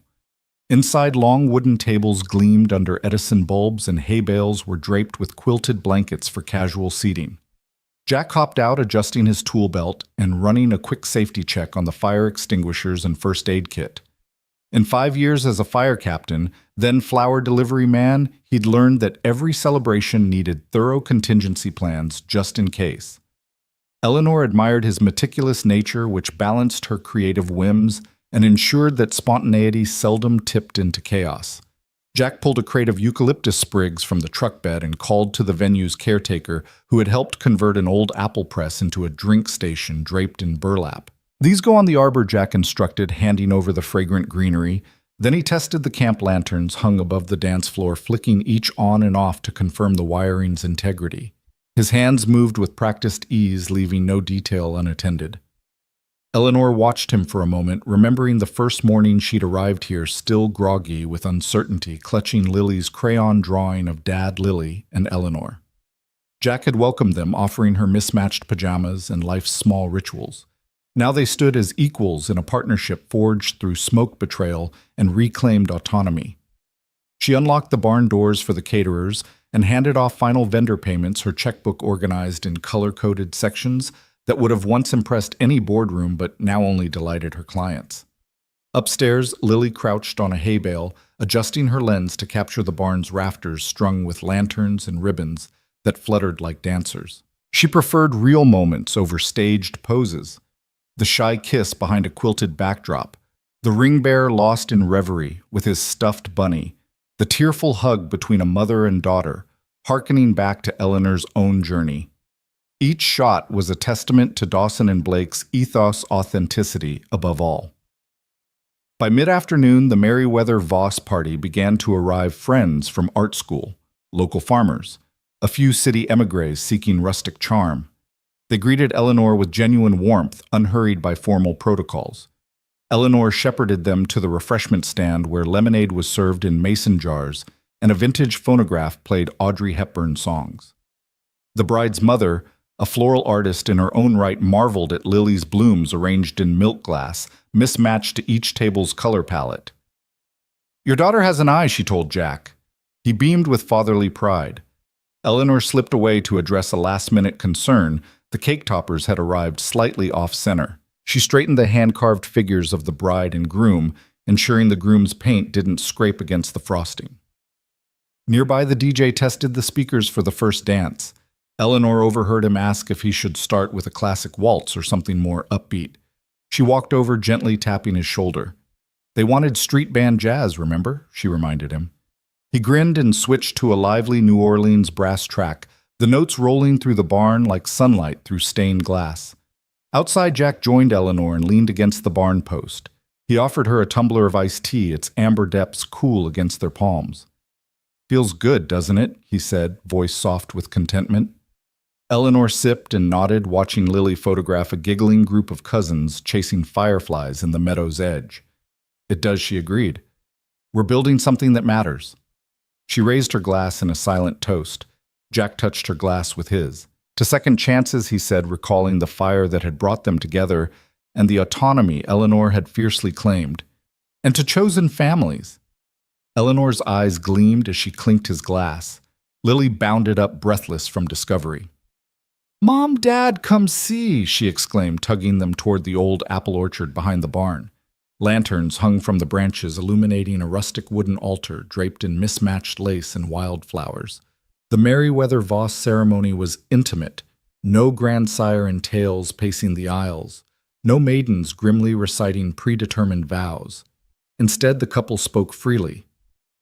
Inside, long wooden tables gleamed under Edison bulbs, and hay bales were draped with quilted blankets for casual seating. Jack hopped out, adjusting his tool belt and running a quick safety check on the fire extinguishers and first aid kit. In 5 years as a fire captain, then flower delivery man, he'd learned that every celebration needed thorough contingency plans just in case. Eleanor admired his meticulous nature, which balanced her creative whims and ensured that spontaneity seldom tipped into chaos. Jack pulled a crate of eucalyptus sprigs from the truck bed and called to the venue's caretaker, who had helped convert an old apple press into a drink station draped in burlap. "These go on the arbor," Jack instructed, handing over the fragrant greenery. Then he tested the camp lanterns hung above the dance floor, flicking each on and off to confirm the wiring's integrity. His hands moved with practiced ease, leaving no detail unattended. Eleanor watched him for a moment, remembering the first morning she'd arrived here, still groggy with uncertainty, clutching Lily's crayon drawing of Dad, Lily, and Eleanor. Jack had welcomed them, offering her mismatched pajamas and life's small rituals. Now they stood as equals in a partnership forged through smoke betrayal and reclaimed autonomy. She unlocked the barn doors for the caterers and handed off final vendor payments, her checkbook organized in color-coded sections that would have once impressed any boardroom but now only delighted her clients. Upstairs, Lily crouched on a hay bale, adjusting her lens to capture the barn's rafters strung with lanterns and ribbons that fluttered like dancers. She preferred real moments over staged poses. The shy kiss behind a quilted backdrop, the ring bearer lost in reverie with his stuffed bunny, the tearful hug between a mother and daughter, hearkening back to Eleanor's own journey. Each shot was a testament to Dawson and Blake's ethos, authenticity above all. By mid-afternoon, the Merriweather Voss party began to arrive, friends from art school, local farmers, a few city emigres seeking rustic charm. They greeted Eleanor with genuine warmth, unhurried by formal protocols. Eleanor shepherded them to the refreshment stand where lemonade was served in mason jars and a vintage phonograph played Audrey Hepburn songs. The bride's mother, a floral artist in her own right, marveled at Lily's blooms arranged in milk glass, mismatched to each table's color palette. "Your daughter has an eye," she told Jack. He beamed with fatherly pride. Eleanor slipped away to address a last-minute concern. The cake toppers had arrived slightly off-center. She straightened the hand-carved figures of the bride and groom, ensuring the groom's paint didn't scrape against the frosting. Nearby, the DJ tested the speakers for the first dance. Eleanor overheard him ask if he should start with a classic waltz or something more upbeat. She walked over, gently tapping his shoulder. "They wanted street band jazz, remember?" she reminded him. He grinned and switched to a lively New Orleans brass track, the notes rolling through the barn like sunlight through stained glass. Outside, Jack joined Eleanor and leaned against the barn post. He offered her a tumbler of iced tea, its amber depths cool against their palms. "Feels good, doesn't it?" he said, voice soft with contentment. Eleanor sipped and nodded, watching Lily photograph a giggling group of cousins chasing fireflies in the meadow's edge. "It does," she agreed. "We're building something that matters." She raised her glass in a silent toast. Jack touched her glass with his. "To second chances," he said, recalling the fire that had brought them together and the autonomy Eleanor had fiercely claimed. "And to chosen families." Eleanor's eyes gleamed as she clinked his glass. Lily bounded up, breathless from discovery. "Mom, Dad, come see!" she exclaimed, tugging them toward the old apple orchard behind the barn. Lanterns hung from the branches, illuminating a rustic wooden altar draped in mismatched lace and wildflowers. The Merriweather Voss ceremony was intimate. No grandsire in tails pacing the aisles. No maidens grimly reciting predetermined vows. Instead, the couple spoke freely.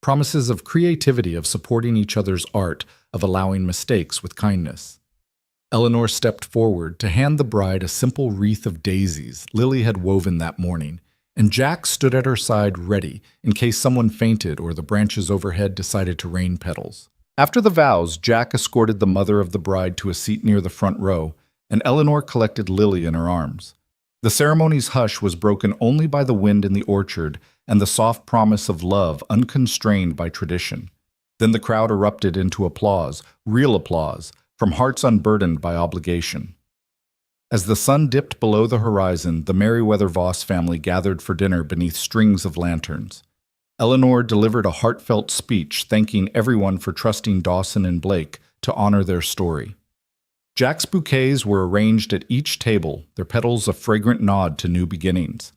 promises of creativity, of supporting each other's art, of allowing mistakes with kindness. Eleanor stepped forward to hand the bride a simple wreath of daisies Lily had woven that morning, and Jack stood at her side ready in case someone fainted or the branches overhead decided to rain petals. After the vows, Jack escorted the mother of the bride to a seat near the front row, and Eleanor collected Lily in her arms. The ceremony's hush was broken only by the wind in the orchard and the soft promise of love unconstrained by tradition. Then the crowd erupted into applause, real applause, from hearts unburdened by obligation. As the sun dipped below the horizon, the Merriweather Voss family gathered for dinner beneath strings of lanterns. Eleanor delivered a heartfelt speech thanking everyone for trusting Dawson and Blake to honor their story. Jack's bouquets were arranged at each table, their petals a fragrant nod to new beginnings.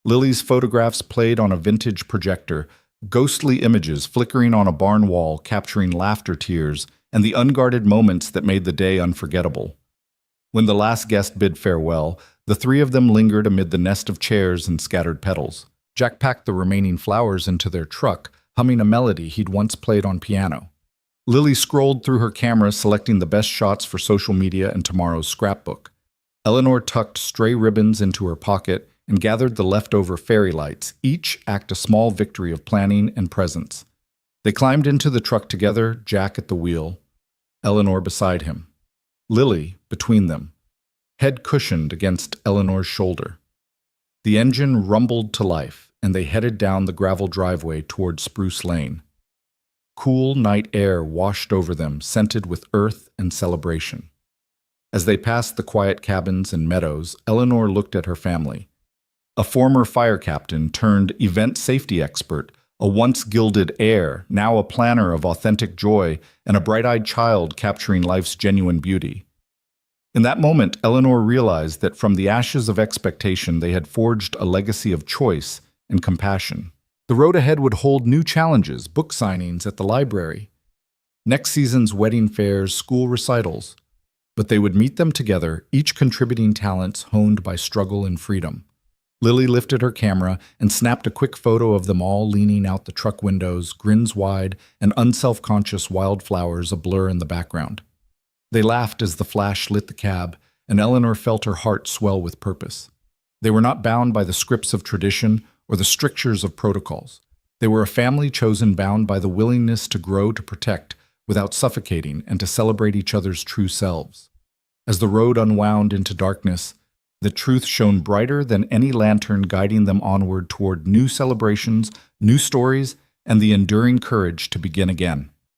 Lily's photographs played on a vintage projector, ghostly images flickering on a barn wall capturing laughter tears and the unguarded moments that made the day unforgettable. When the last guest bid farewell, the three of them lingered amid the nest of chairs and scattered petals. Jack packed the remaining flowers into their truck, humming a melody he'd once played on piano. Lily scrolled through her camera, selecting the best shots for social media and tomorrow's scrapbook. Eleanor tucked stray ribbons into her pocket and gathered the leftover fairy lights, each act a small victory of planning and presence. They climbed into the truck together, Jack at the wheel, Eleanor beside him. Lily between them, head cushioned against Eleanor's shoulder. The engine rumbled to life, and they headed down the gravel driveway toward Spruce Lane. Cool night air washed over them, scented with earth and celebration. As they passed the quiet cabins and meadows, Eleanor looked at her family. A former fire captain turned event safety expert, a once gilded heir, now a planner of authentic joy, and a bright-eyed child capturing life's genuine beauty. In that moment, Eleanor realized that from the ashes of expectation they had forged a legacy of choice and compassion. The road ahead would hold new challenges, book signings at the library, next season's wedding fairs, school recitals. But they would meet them together, each contributing talents honed by struggle and freedom. Lily lifted her camera and snapped a quick photo of them all leaning out the truck windows, grins wide, and unself-conscious wildflowers a blur in the background. They laughed as the flash lit the cab, and Eleanor felt her heart swell with purpose. They were not bound by the scripts of tradition or the strictures of protocols. They were a family chosen bound by the willingness to grow, to protect, without suffocating, and to celebrate each other's true selves. As the road unwound into darkness, the truth shone brighter than any lantern, guiding them onward toward new celebrations, new stories, and the enduring courage to begin again.